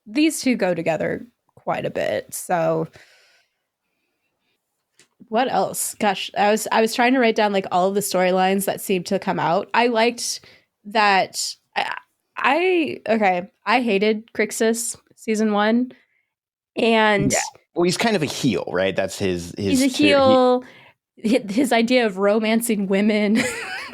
these two go together quite a bit. So what else? Gosh, I was trying to write down like all of the storylines that seemed to come out. I liked that I hated Crixus season 1. And well, he's kind of a heel, right? That's his he's a heel. His idea of romancing women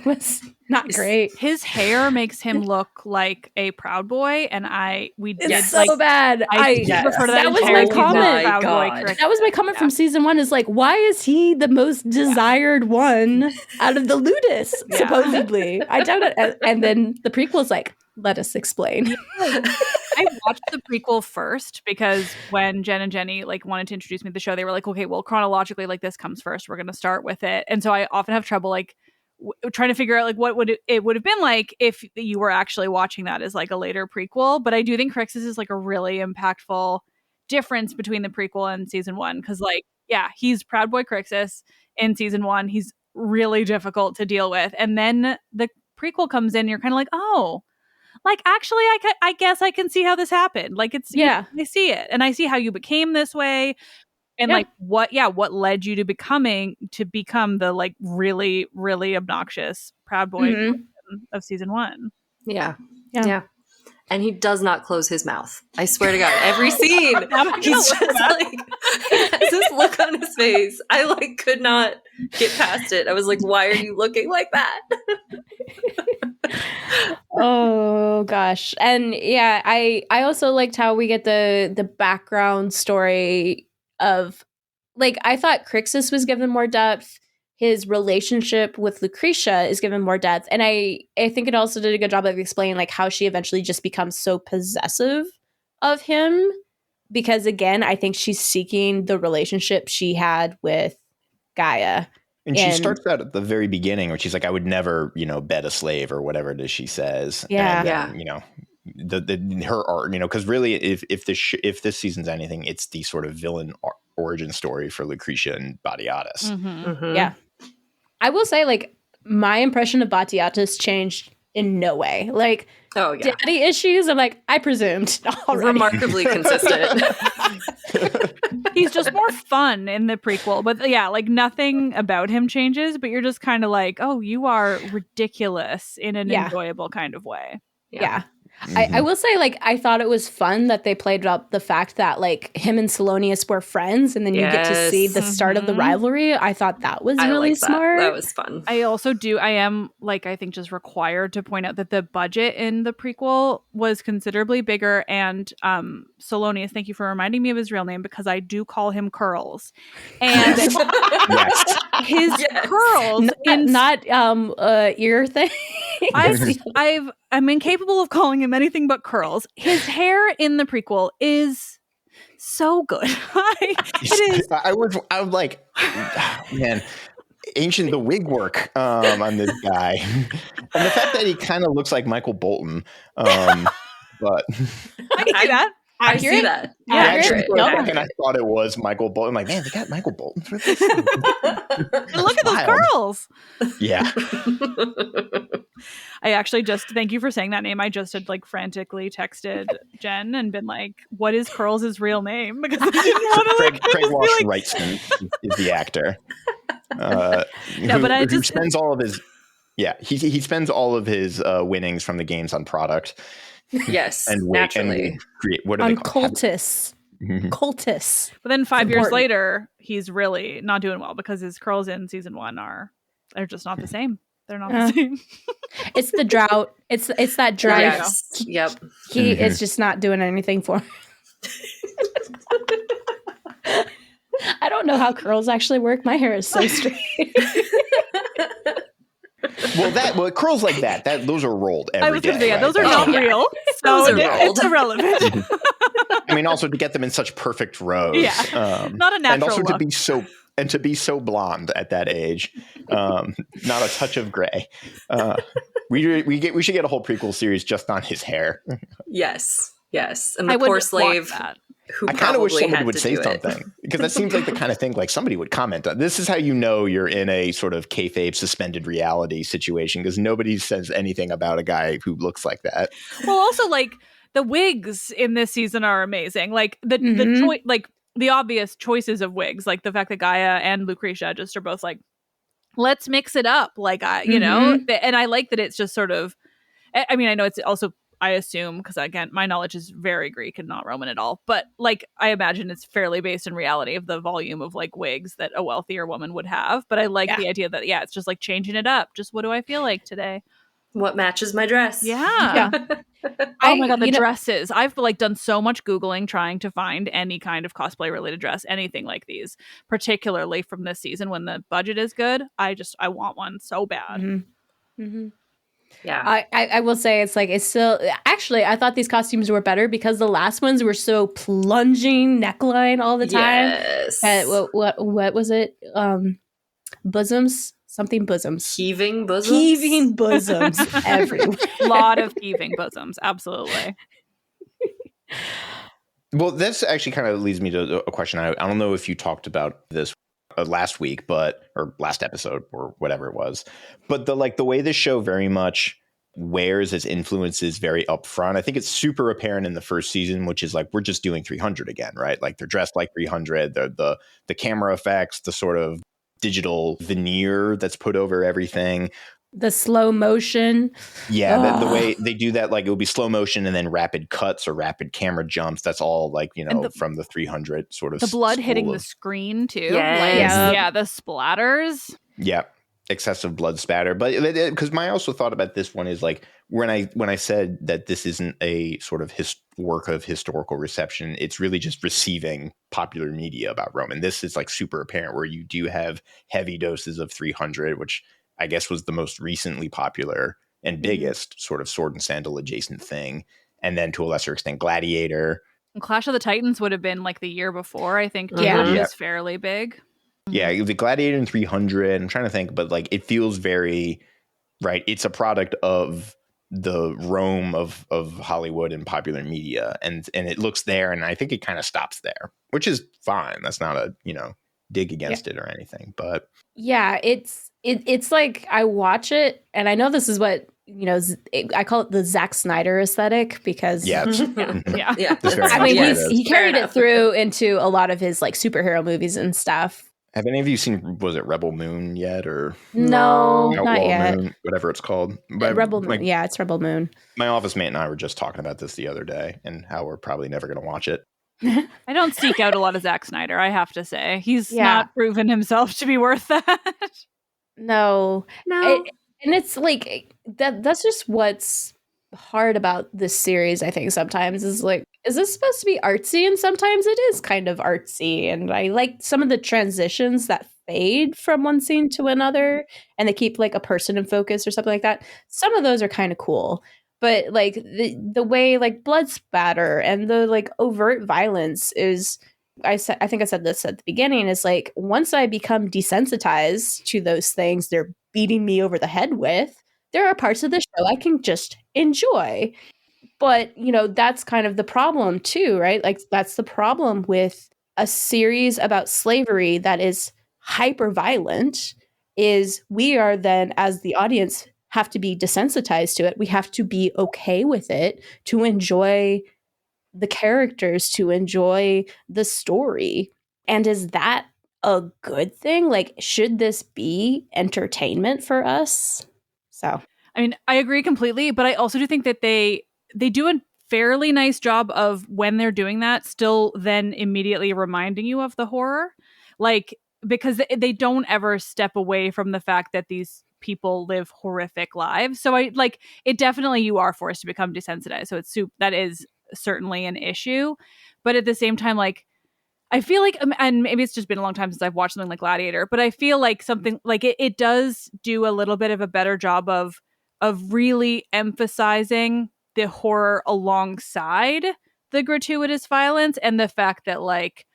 was not great. His hair makes him look like a Proud Boy, and it's so bad. I refer to that was my comment. That was my comment from season 1. Is like, why is he the most desired one out of the Ludus? Supposedly, I doubt it. And then the prequel's like, let us explain. I watched the prequel first because when Jen and Jenny like wanted to introduce me to the show, they were like, okay, well, chronologically, like this comes first. We're going to start with it. And so I often have trouble like trying to figure out like what would it would have been like if you were actually watching that as like a later prequel. But I do think Crixus is like a really impactful difference between the prequel and season 1. Cause like, he's Proud Boy Crixus in season 1. He's really difficult to deal with. And then the prequel comes in, you're kind of like, oh, like, actually, I guess I can see how this happened. Like, it's, I see it. And I see how you became this way. And like, what led you to become the like really, really obnoxious Proud Boy of season 1. Yeah. And he does not close his mouth. I swear to God, every scene, he's just like, he has this look on his face. I like could not get past it. I was like, why are you looking like that? Oh gosh. And I also liked how we get the background story of, like, I thought Crixus was given more depth. His relationship with Lucretia is given more depth. And I think it also did a good job of explaining like how she eventually just becomes so possessive of him. Because again, I think she's seeking the relationship she had with Gaia. And she starts out at the very beginning where she's like, I would never, bed a slave or whatever it is she says. Yeah. And then, her art, because really if this season's anything, it's the sort of villain origin story for Lucretia and Batiatus. Mm-hmm. Yeah. I will say, like, my impression of Batiatus changed in no way. Like, daddy issues, I'm like, I presumed already. Remarkably consistent. He's just more fun in the prequel. But like nothing about him changes, but you're just kind of like, oh, you are ridiculous in an enjoyable kind of way. Yeah. I will say, like, I thought it was fun that they played up the fact that, like, him and Salonius were friends, and then you get to see the start of the rivalry. I thought that was really smart. That was fun. I am, like, I think just required to point out that the budget in the prequel was considerably bigger, and Salonius, thank you for reminding me of his real name, because I do call him Curls. And his curls not ear thing. I'm incapable of calling him anything but Curls. His hair in the prequel is so good. It is. I was like, man, the wig work on this guy, and the fact that he kind of looks like Michael Bolton. But I can see that. I see that. Yeah, actually, for a second, I thought it was Michael Bolton. I'm like, man, they got Michael Bolton for this. And look at those curls. Yeah. I actually thank you for saying that name. I just had like frantically texted Jen and been like, what is Curls' real name? Because I didn't want to Craig Walsh Wrightson is the actor. Who spends all of his he spends all of his winnings from the games on product. Yes, and naturally. And create, what are they called? Cultists. Cultists. But then 5 years later, he's really not doing well because his curls in season 1 they're just not the same. They're not the same. It's the drought. It's that drought. Yes. Yep. He is just not doing anything for him. I don't know how curls actually work. My hair is so straight. Well, curls like that those are rolled every I was going to day, say, right? those are not real. So it's irrelevant. I mean, also to get them in such perfect rows. Yeah. Not a natural and also look. to be so blonde at that age. Not a touch of gray. We should get a whole prequel series just on his hair. Yes. And the poor slave who I kind of wish somebody would say do something, because that seems like the kind of thing like somebody would comment on. This is how you know you're in a sort of kayfabe suspended reality situation, because nobody says anything about a guy who looks like that. Well, also like the wigs in this season are amazing. Like the obvious choices of wigs, like the fact that Gaia and Lucretia just are both like, let's mix it up. Like, you know, and I like that it's just sort of, I mean, I know it's also, I assume, because again, my knowledge is very Greek and not Roman at all, but like, I imagine it's fairly based in reality of the volume of like wigs that a wealthier woman would have. But I like the idea that, it's just like changing it up. Just what do I feel like today? What matches my dress? Yeah. Oh my God, the dresses. I've like done so much Googling trying to find any kind of cosplay related dress, anything like these, particularly from this season when the budget is good. I want one so bad. Yeah. I will say it's still, actually, I thought these costumes were better because the last ones were so plunging neckline all the time. Yes. What was it? Bosoms? Something bosoms. Heaving bosoms? Heaving bosoms everywhere. A lot of heaving bosoms. Absolutely. Well, this actually kind of leads me to a question. I don't know if you talked about this last week, or last episode, or whatever it was, but the way this show very much wears its influences very upfront. I think it's super apparent in the first season, which is like, we're just doing 300 again, right? Like they're dressed like 300. The camera effects, the sort of digital veneer that's put over everything. The slow motion. Yeah, the way they do that, like it will be slow motion and then rapid cuts or rapid camera jumps. That's all like, from the 300 sort of. The blood hitting the screen too. Yes. The splatters. Yeah, excessive blood spatter. But because my also thought about this one is like when I said that this isn't a sort of work of historical reception, it's really just receiving popular media about Rome. And this is like super apparent where you do have heavy doses of 300, which I guess was the most recently popular and biggest sort of sword and sandal adjacent thing. And then to a lesser extent, Gladiator. And Clash of the Titans would have been like the year before, I think. Was fairly big. Yeah, the Gladiator in 300. I'm trying to think, but like it feels very right. It's a product of the Rome of Hollywood and popular media, and it looks there, and I think it kind of stops there, which is fine. That's not a dig against it or anything, but it's like I watch it, and I know this is what I call it the Zack Snyder aesthetic because Yeah. I mean he carried it through into a lot of his like superhero movies and stuff. Have any of you seen, was it Rebel Moon yet, or No, No. not Outlaw yet. Moon, whatever it's called? Rebel Moon. Yeah, it's Rebel Moon. My office mate and I were just talking about this the other day and how we're probably never going to watch it. I don't seek out a lot of Zack Snyder, I have to say. He's Yeah. not proven himself to be worth that. No. No. And it's like that's just what's hard about this series, I think sometimes is like, is this supposed to be artsy? And sometimes it is kind of artsy. And I like some of the transitions that fade from one scene to another and they keep like a person in focus or something like that. Some of those are kind of cool. But like the way like blood spatter and the like overt violence is, I think I said this at the beginning, is like once I become desensitized to those things they're beating me over the head with, there are parts of the show I can just enjoy. But, you know, that's kind of the problem too, right? Like that's the problem with a series about slavery that is hyper violent, is we are then as the audience have to be desensitized to it. We have to be okay with it to enjoy the characters, to enjoy the story. And is that a good thing? Like, should this be entertainment for us? So, I mean, I agree completely, but I also do think that they do a fairly nice job of when they're doing that, still then immediately reminding you of the horror. Like, because they don't ever step away from the fact that these people live horrific lives. So I like it definitely you are forced to become desensitized. So that is certainly an issue. But at the same time, like I feel like, and maybe it's just been a long time since I've watched something like Gladiator, but I feel like something like it does do a little bit of a better job of really emphasizing the horror alongside the gratuitous violence and the fact that like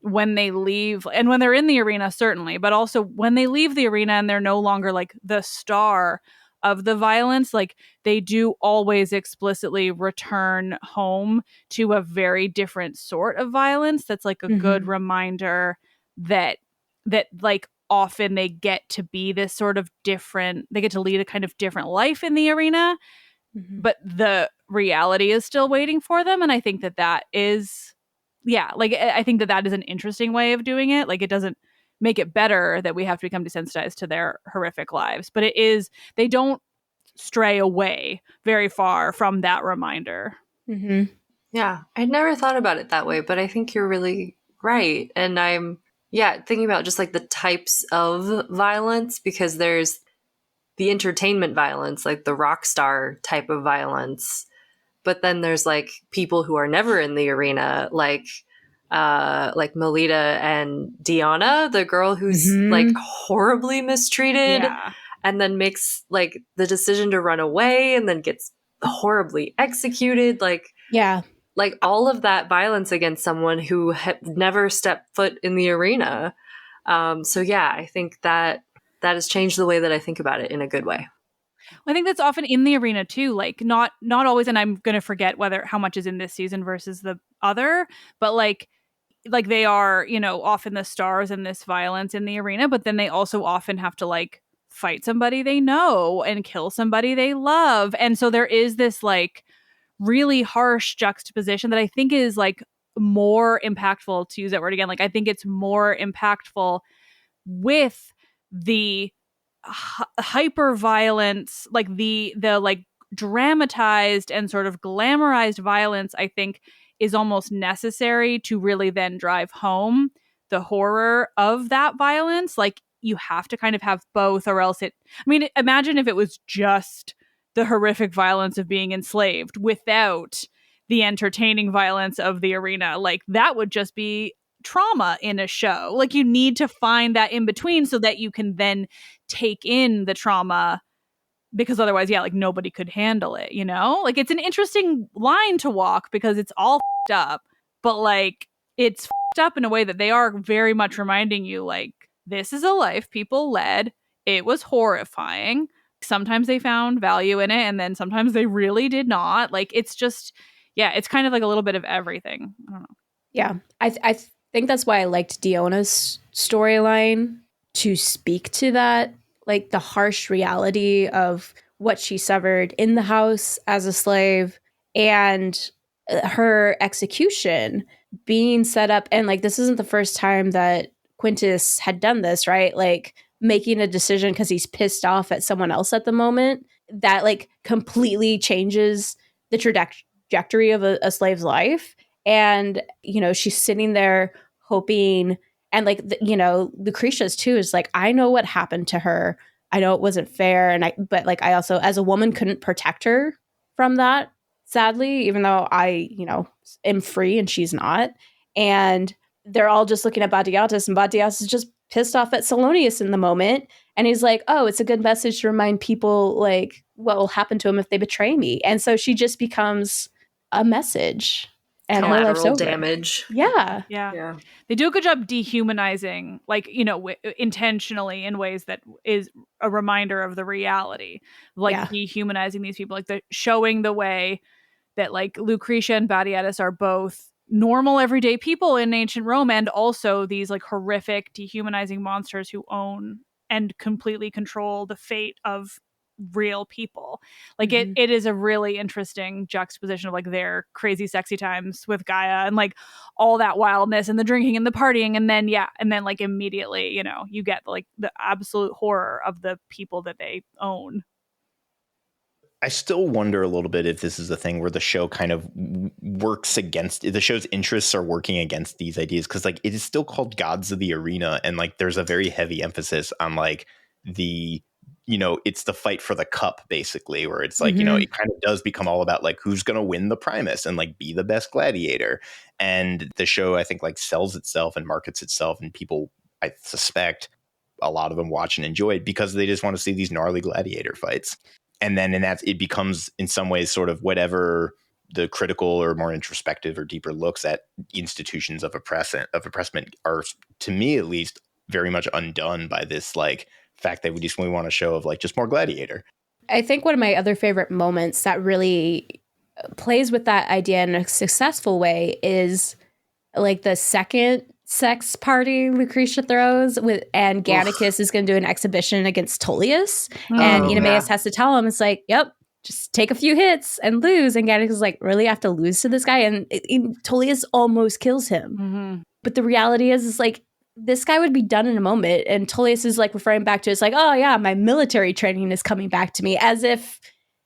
when they leave and when they're in the arena, certainly, but also when they leave the arena and they're no longer like the star of the violence, like they do always explicitly return home to a very different sort of violence. That's like a good reminder that like often they get to be this sort of different, they get to lead a kind of different life in the arena, but the reality is still waiting for them. And I think that is, yeah, like I think that is an interesting way of doing it. Like it doesn't make it better that we have to become desensitized to their horrific lives, but it is, they don't stray away very far from that reminder. Yeah, I'd never thought about it that way, but I think you're really right. And I'm, thinking about just like the types of violence, because there's the entertainment violence, like the rock star type of violence. But then there's like people who are never in the arena, like Melita and Diana, the girl who's like horribly mistreated and then makes like the decision to run away and then gets horribly executed. Like all of that violence against someone who had never stepped foot in the arena. I think that has changed the way that I think about it in a good way. I think that's often in the arena too, like not always, and I'm going to forget how much is in this season versus the other, but like they are, you know, often the stars in this violence in the arena, but then they also often have to like fight somebody they know and kill somebody they love. And so there is this like really harsh juxtaposition that I think is like more impactful, to use that word again. Like I think it's more impactful with the hyper violence, like the like dramatized and sort of glamorized violence, I think is almost necessary to really then drive home the horror of that violence. Like you have to kind of have both, or else imagine if it was just the horrific violence of being enslaved without the entertaining violence of the arena. Like that would just be trauma in a show. Like you need to find that in between so that you can then take in the trauma, because otherwise like nobody could handle it, you know? Like it's an interesting line to walk because it's all up, but like it's up in a way that they are very much reminding you like this is a life people led. It was horrifying. Sometimes they found value in it and then sometimes they really did not. Like it's just it's kind of like a little bit of everything. I don't know. Yeah. I think that's why I liked Diona's storyline, to speak to that, like the harsh reality of what she suffered in the house as a slave and her execution being set up. And like, this isn't the first time that Quintus had done this, right? Like making a decision because he's pissed off at someone else at the moment that like completely changes the trajectory of a slave's life. And, she's sitting there hoping, and like, Lucretia's too is like, I know what happened to her. I know it wasn't fair. But like, I also, as a woman, couldn't protect her from that, sadly, even though I, am free and she's not. And they're all just looking at Badiatus, and Badiatus is just pissed off at Salonius in the moment. And he's like, oh, it's a good message to remind people like what will happen to them if they betray me. And so she just becomes a message. And her life's collateral over. damage. Yeah. Yeah. They do a good job dehumanizing, like, intentionally in ways that is a reminder of the reality. Like dehumanizing these people, like showing the way that like Lucretia and Badiatus are both normal everyday people in ancient Rome, and also these like horrific dehumanizing monsters who own and completely control the fate of real people. Like it is a really interesting juxtaposition of like their crazy sexy times with Gaia and like all that wildness and the drinking and the partying, and then like immediately you get like the absolute horror of the people that they own. I still wonder a little bit if this is a thing where the show kind of works against, the show's interests are working against these ideas, because like it is still called Gods of the Arena, and like there's a very heavy emphasis on like the, it's the fight for the cup basically, where it's like, it kind of does become all about like who's going to win the Primus and like be the best gladiator. And the show, I think, like sells itself and markets itself, and people, I suspect, a lot of them watch and enjoy it because they just want to see these gnarly gladiator fights. And then in that, it becomes in some ways sort of whatever the critical or more introspective or deeper looks at institutions of oppressment are, to me at least, very much undone by this like fact that we want a show of like just more gladiator. I think one of my other favorite moments that really plays with that idea in a successful way is like the second sex party Lucretia throws and Gannicus is going to do an exhibition against Tullius, and Eunomaus has to tell him, it's like, yep, just take a few hits and lose. And Gannicus is like, really have to lose to this guy? And Tullius almost kills him. But the reality is like, this guy would be done in a moment. And Tullius is like referring back to, it's like, oh yeah, my military training is coming back to me, as if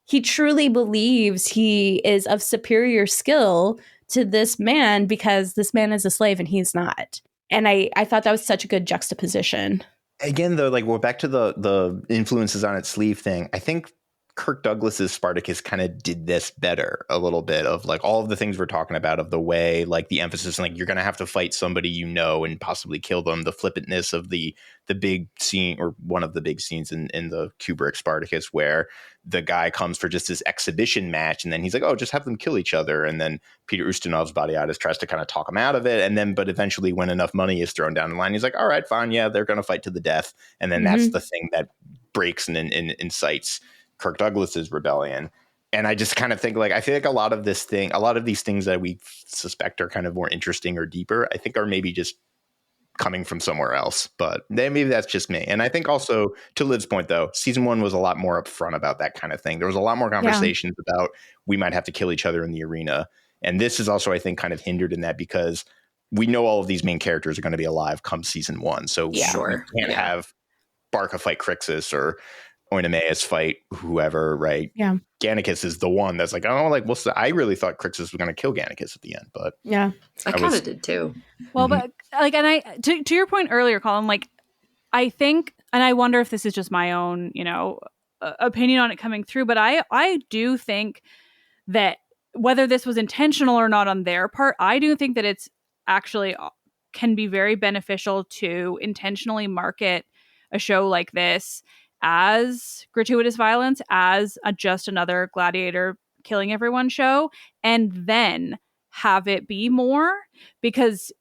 he truly believes he is of superior skill to this man because this man is a slave and he's not. And I thought that was such a good juxtaposition. Again, though, like we're back to the influences on its sleeve thing. I think Kirk Douglas's Spartacus kind of did this better a little bit, of like all of the things we're talking about, of the way like the emphasis on like you're going to have to fight somebody and possibly kill them, the flippantness of the big scene, or one of the big scenes in the Kubrick Spartacus, where the guy comes for just this exhibition match and then he's like, oh, just have them kill each other, and then Peter Ustinov's Badiatus tries to kind of talk him out of it, and then but eventually when enough money is thrown down the line, he's like, all right, fine, yeah, they're going to fight to the death, and then that's the thing that breaks and incites Kirk Douglas's rebellion. And I just kind of think like, I feel like a lot of these things that we suspect are kind of more interesting or deeper, I think are maybe just coming from somewhere else, but maybe that's just me. And I think also, to Liv's point though, season 1 was a lot more upfront about that kind of thing. There was a lot more conversations about we might have to kill each other in the arena. And this is also, I think, kind of hindered in that because we know all of these main characters are going to be alive come season 1. So we can't have Barca fight Crixus or Eunomaus fight whoever, right? Yeah. Gannicus is the one that's like, oh, like, I really thought Crixus was going to kill Gannicus at the end, but yeah, I kind of did too. Well, but like, and I to your point earlier, Colin, like, I think, and I wonder if this is just my own, opinion on it coming through, but I do think that whether this was intentional or not on their part, I do think that it's actually can be very beneficial to intentionally market a show like this as gratuitous violence, as just another gladiator killing everyone show, and then have it be more. Because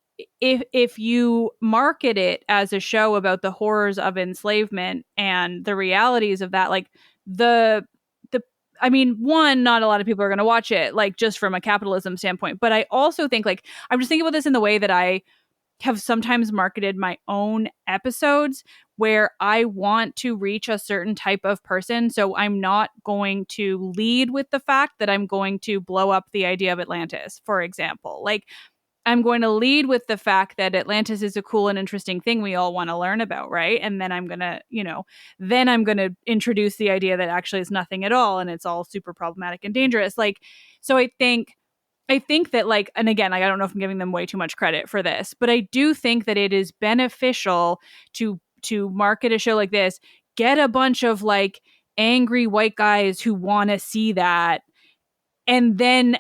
if you market it as a show about the horrors of enslavement and the realities of that, like I mean, one, not a lot of people are going to watch it, like just from a capitalism standpoint. But I also think, like, I'm just thinking about this in the way that I have sometimes marketed my own episodes, where I want to reach a certain type of person. So I'm not going to lead with the fact that I'm going to blow up the idea of Atlantis, for example. Like, I'm going to lead with the fact that Atlantis is a cool and interesting thing we all want to learn about, right? And then I'm going to, then I'm going to introduce the idea that actually it's nothing at all and it's all super problematic and dangerous. Like, so I think that, like, and again, like, I don't know if I'm giving them way too much credit for this, but I do think that it is beneficial to market a show like this, get a bunch of like angry white guys who want to see that, and then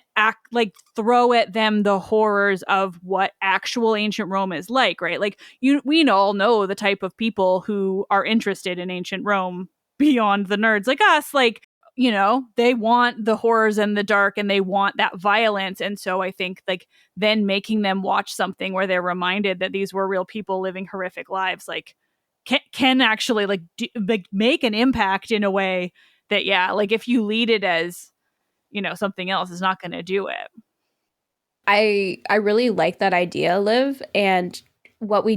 throw at them the horrors of what actual ancient Rome is like, right? Like, we all know the type of people who are interested in ancient Rome beyond the nerds like us. Like, they want the horrors and the dark and they want that violence. And so I think like then making them watch something where they're reminded that these were real people living horrific lives, like can actually like make an impact in a way that, yeah, like if you lead it as, something else is not going to do it. I really like that idea, Liv. And what we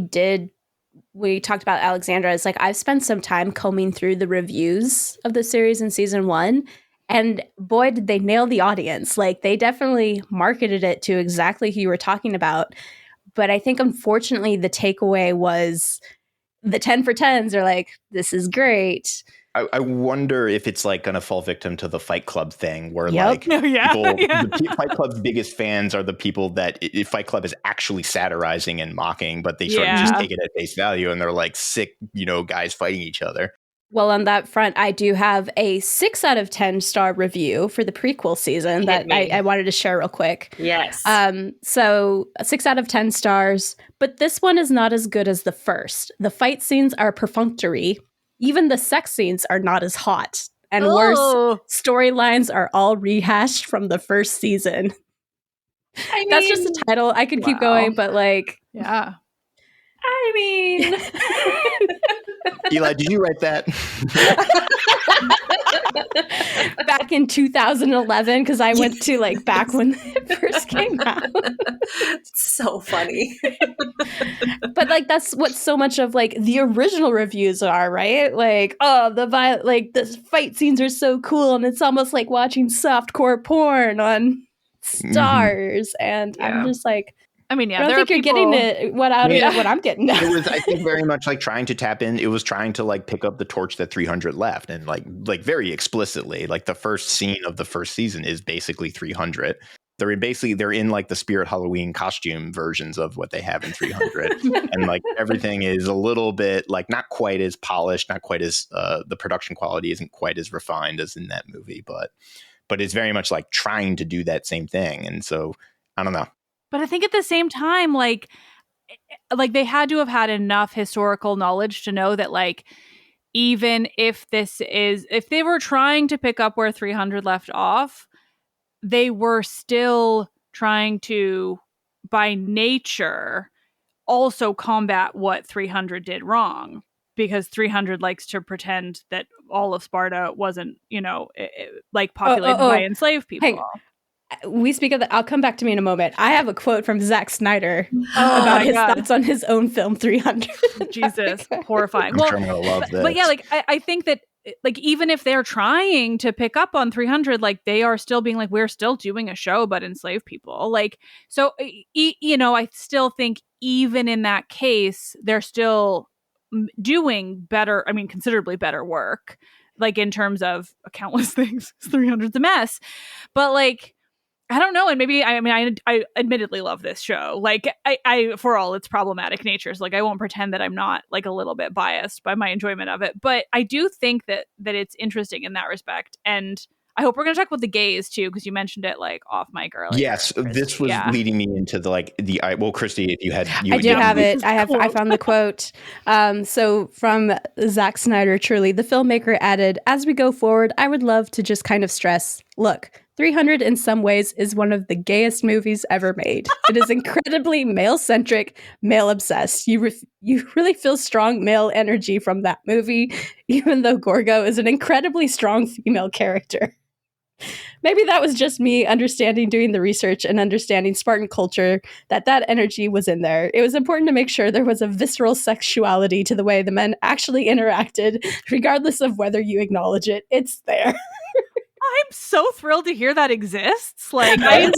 talked about Alexandra, is like I've spent some time combing through the reviews of the series in season 1, and boy, did they nail the audience. Like, they definitely marketed it to exactly who you were talking about. But I think unfortunately the takeaway was the 10 for 10s are like, this is great. I wonder if it's like going to fall victim to the Fight Club thing where Yep. people, the Fight Club's biggest fans are the people that Fight Club is actually satirizing and mocking, but they sort of just take it at face value and they're like sick, guys fighting each other. Well, on that front, I do have a 6 out of 10 star review for the prequel season that I wanted to share real quick. Yes. So 6 out of 10 stars, but this one is not as good as the first. The fight scenes are perfunctory. Even the sex scenes are not as hot. And worse, storylines are all rehashed from the first season. I mean, that's just a title. I could keep going, but like... Yeah. I mean... Eli, did you write that? Back in 2011, because I went to like back when it first came out. It's so funny. But like that's what so much of like the original reviews are, right? Like, oh, the fight scenes are so cool, and it's almost like watching softcore porn on Stars. And I'm just like, I mean, yeah, I don't think you're getting it what I'm getting. It was, I think, very much like trying to tap in. It was trying to like pick up the torch that 300 left, and like very explicitly, like the first scene of the first season is basically 300. They're in like the Spirit Halloween costume versions of what they have in 300, and like everything is a little bit like not quite as polished, not quite as the production quality isn't quite as refined as in that movie, but it's very much like trying to do that same thing, and so I don't know. But I think at the same time, like they had to have had enough historical knowledge to know that, like, even if they were trying to pick up where 300 left off, they were still trying to, by nature, also combat what 300 did wrong. Because 300 likes to pretend that all of Sparta wasn't, populated by enslaved people. Hey. We speak of that. I'll come back to me in a moment. I have a quote from Zack Snyder about his thoughts on his own film 300. Jesus, horrifying. I'm sure I'm gonna love this. But yeah, like I think that like even if they're trying to pick up on 300, like they are still being like, we're still doing a show about enslaved people. Like, so I still think even in that case, they're still doing better. I mean, considerably better work. Like in terms of countless things, 300's a mess. But like, I don't know, and maybe I admittedly love this show. Like I for all its problematic natures, like I won't pretend that I'm not like a little bit biased by my enjoyment of it. But I do think that it's interesting in that respect, and I hope we're going to talk about the gays too, because you mentioned it like off mic earlier. Yes, this was leading me into Christy, if you had, I do have it. I found the quote. So from Zack Snyder, truly, the filmmaker added, "As we go forward, I would love to just kind of stress, look, 300 in some ways is one of the gayest movies ever made. It is incredibly male-centric, male-obsessed. You really feel strong male energy from that movie, even though Gorgo is an incredibly strong female character." Maybe that was just me doing the research and understanding Spartan culture, that energy was in there. It was important to make sure there was a visceral sexuality to the way the men actually interacted, regardless of whether you acknowledge it. It's there. I'm so thrilled to hear that exists. Like, I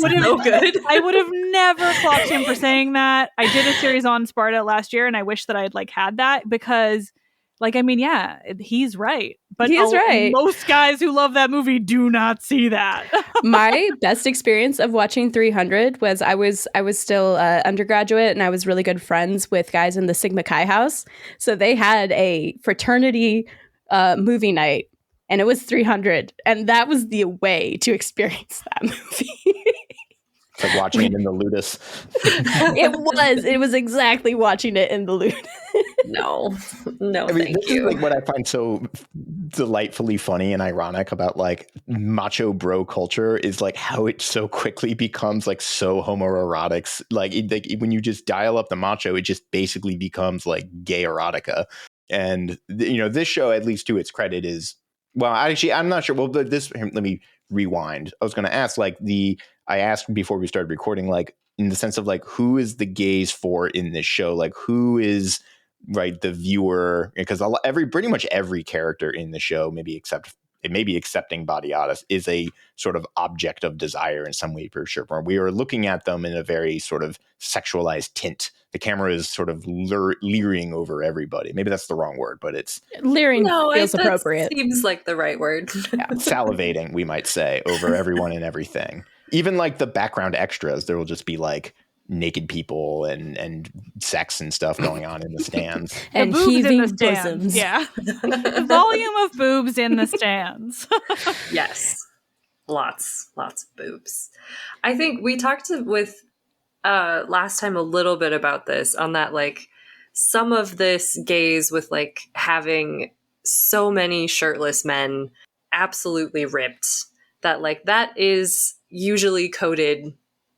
would have never clocked him for saying that. I did a series on Sparta last year, and I wish that I had like had that because, like, I mean, yeah, he's right. But He's right. Most guys who love that movie do not see that. My best experience of watching 300 was I was still undergraduate, and I was really good friends with guys in the Sigma Chi house. So they had a fraternity movie night, and it was 300, and that was the way to experience that movie. It's like watching it in the Ludus. It was exactly watching it in the Ludus. No, I mean, this is like what I find so delightfully funny and ironic about like macho bro culture is like how it so quickly becomes like so homoerotic. Like when you just dial up the macho, it just basically becomes like gay erotica. And this show, at least to its credit, is, well, actually, I'm not sure. Well, let me rewind. I was going to ask, I asked before we started recording, like, in the sense of like, who is the gaze for in this show? Like, who is, right, the viewer? Because pretty much every character in the show, maybe excepting Badiatus, is a sort of object of desire in some way, for sure. We are looking at them in a very sort of sexualized tint. The camera is sort of leering over everybody. Maybe that's the wrong word, but it's leering feels appropriate. Seems like the right word. Yeah. Salivating, we might say, over everyone and everything. Even like the background extras, there will just be like naked people and sex and stuff going on in the stands. And the boobs heaving in the stands. bosoms. Yeah. The volume of boobs in the stands. Yes. Lots of boobs. I think we talked with last time a little bit about this, on that like some of this gaze with like having so many shirtless men absolutely ripped, that like that is usually coded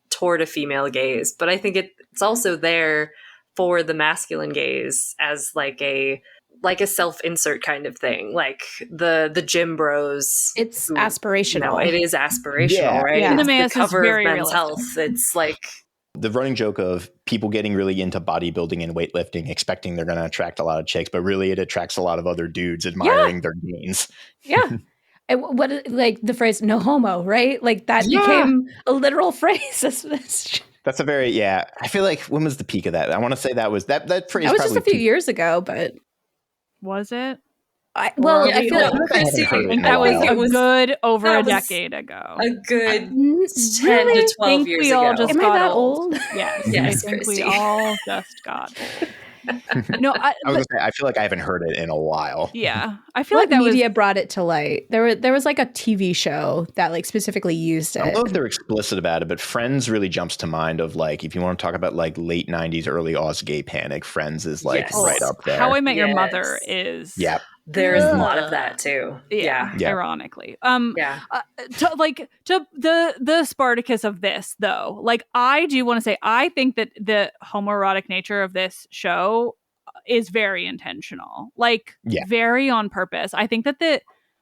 toward a female gaze, but I think it's also there for the masculine gaze as like a self-insert kind of thing, like the gym bros. It's aspirational. It is aspirational, right? Yeah. It's the Timaeus cover is of very Men's realistic. Health. It's like The running joke of people getting really into bodybuilding and weightlifting, expecting they're going to attract a lot of chicks, but really it attracts a lot of other dudes admiring their gains. Yeah. And what, like the phrase "no homo," right? Like that became a literal phrase. That's a very, I feel like, when was the peak of that? I want to say that was that phrase. That was probably just a few years ago, but Was it? I feel like Christy, heard it in a That was while. a good over a that was decade ago. a good 10 really to 12 years we all ago. just Am I got that old. old? Yes, Yes, I think Christy. we all just got old. No, I was gonna say, I feel like I haven't heard it in a while. yeah, I feel like What that media brought it to light? There was like a TV show that like specifically used I don't it. know if they're explicit about it, but Friends really jumps to mind of like, if you want to talk about like late 90s, early Aughts gay panic, Friends is like Yes. right up there. How I Met Your Yes. Mother is. Yeah. There's a lot of that too. Yeah, Yeah. ironically. Yeah. To the Spartacus of this though, like I do want to say, I think that the homoerotic nature of this show is very intentional, like very on purpose. I think that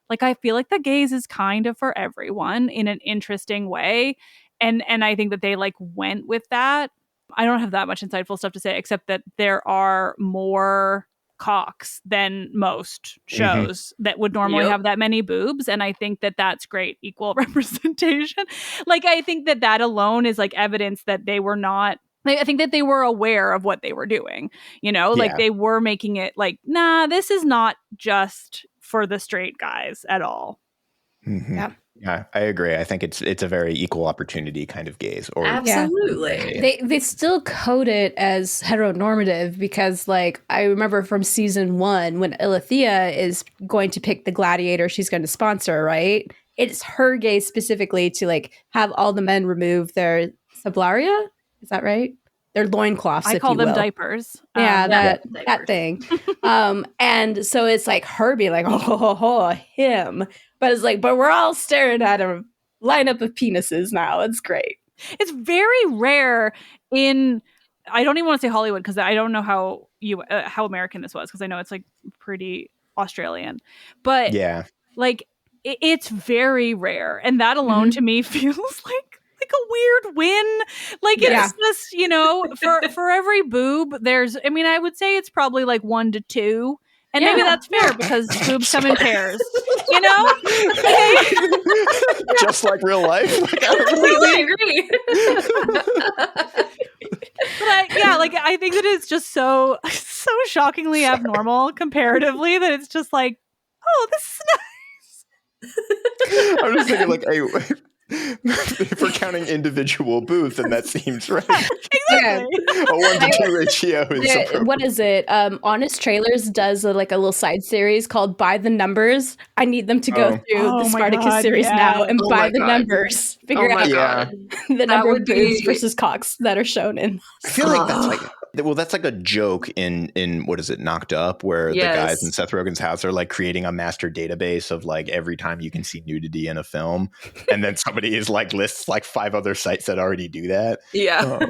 I feel like the gaze is kind of for everyone in an interesting way, and I think that they like went with that. I don't have that much insightful stuff to say, except that there are more cocks than most shows that would normally have that many boobs, and I think that that's great equal representation. Like I think that alone is like evidence that they were not, I think that they were aware of what they were doing, like they were making it like, nah, this is not just for the straight guys at all. Mm-hmm. Yeah, I agree. I think it's a very equal opportunity kind of gaze. Or Absolutely. They still code it as heteronormative because, like, I remember from season 1 when Ilithea is going to pick the gladiator she's going to sponsor, right? It's her gaze specifically to, like, have all the men remove their sublaria. Is that right? Their loincloths, I call them diapers. Yeah, that thing. And so it's like her being like, oh, him. But it's like, but we're all staring at a lineup of penises now. It's great. It's very rare in, I don't even want to say Hollywood because I don't know how American this was, because I know it's like pretty Australian. But like it's very rare, and that alone to me feels like a weird win. Like it's just, for every boob there's, I mean, I would say it's probably like 1 to 2 And maybe that's fair because boobs come in pairs. You know? Just like real life. Completely agree. But I think that it's just so shockingly abnormal comparatively that it's just like, oh, this is nice. I'm just thinking like, hey, if we're counting individual boobs, then that seems right. Exactly. A 1-to-2 ratio is appropriate. What is it? Honest Trailers does a little side series called By the Numbers. I need them to go through Oh the my Spartacus God, series yeah. now and Oh by my the God. numbers figure Oh my out God. the number of would boobs be- versus cocks that are shown in. I feel like that's like a joke in what is it, Knocked Up, where the guys in Seth Rogen's house are like creating a master database of like every time you can see nudity in a film, and then somebody is like lists like 5 other sites that already do that. Yeah.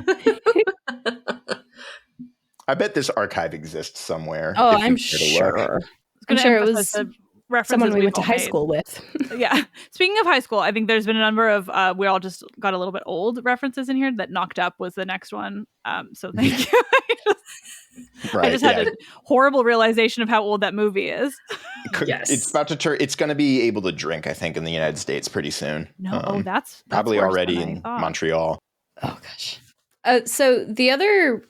I bet this archive exists somewhere. Oh, if you I'm care to look. sure. I'm sure it was references someone we we've went to all high made. school with. Yeah. Speaking of high school, I think there's been a number of we all just got a little bit old references in here. That Knocked Up was the next one. So thank you. I just had a horrible realization of how old that movie is. Yes. It's about to turn. It's going to be able to drink, I think, in the United States pretty soon. No, that's probably worse already than I in thought. Montreal. Oh gosh. So the other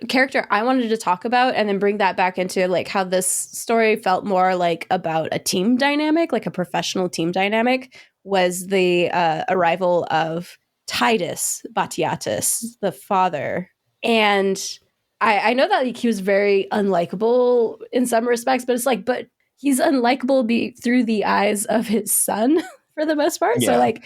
character I wanted to talk about and then bring that back into like how this story felt more like about a team dynamic, like a professional team dynamic, was the arrival of Titus Batiatus, the father. And I know that like, he was very unlikable in some respects, but it's like, but he's unlikable through the eyes of his son for the most part. Yeah. So like,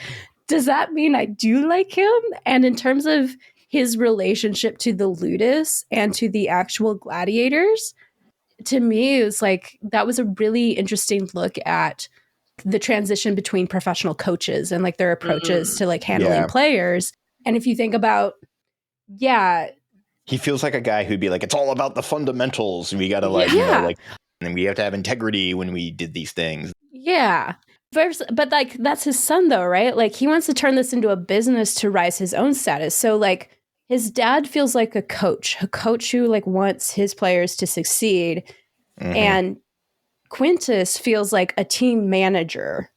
does that mean I do like him? And in terms of his relationship to the ludus and to the actual gladiators, to me, it was like, that was a really interesting look at the transition between professional coaches and like their approaches to like handling players. And if you think about, he feels like a guy who'd be like, it's all about the fundamentals. We got to like, you know, like, and we have to have integrity when we did these things. Yeah. But like, that's his son though, right? Like he wants to turn this into a business to rise his own status. So like his dad feels like a coach who like wants his players to succeed. Mm-hmm. And Quintus feels like a team manager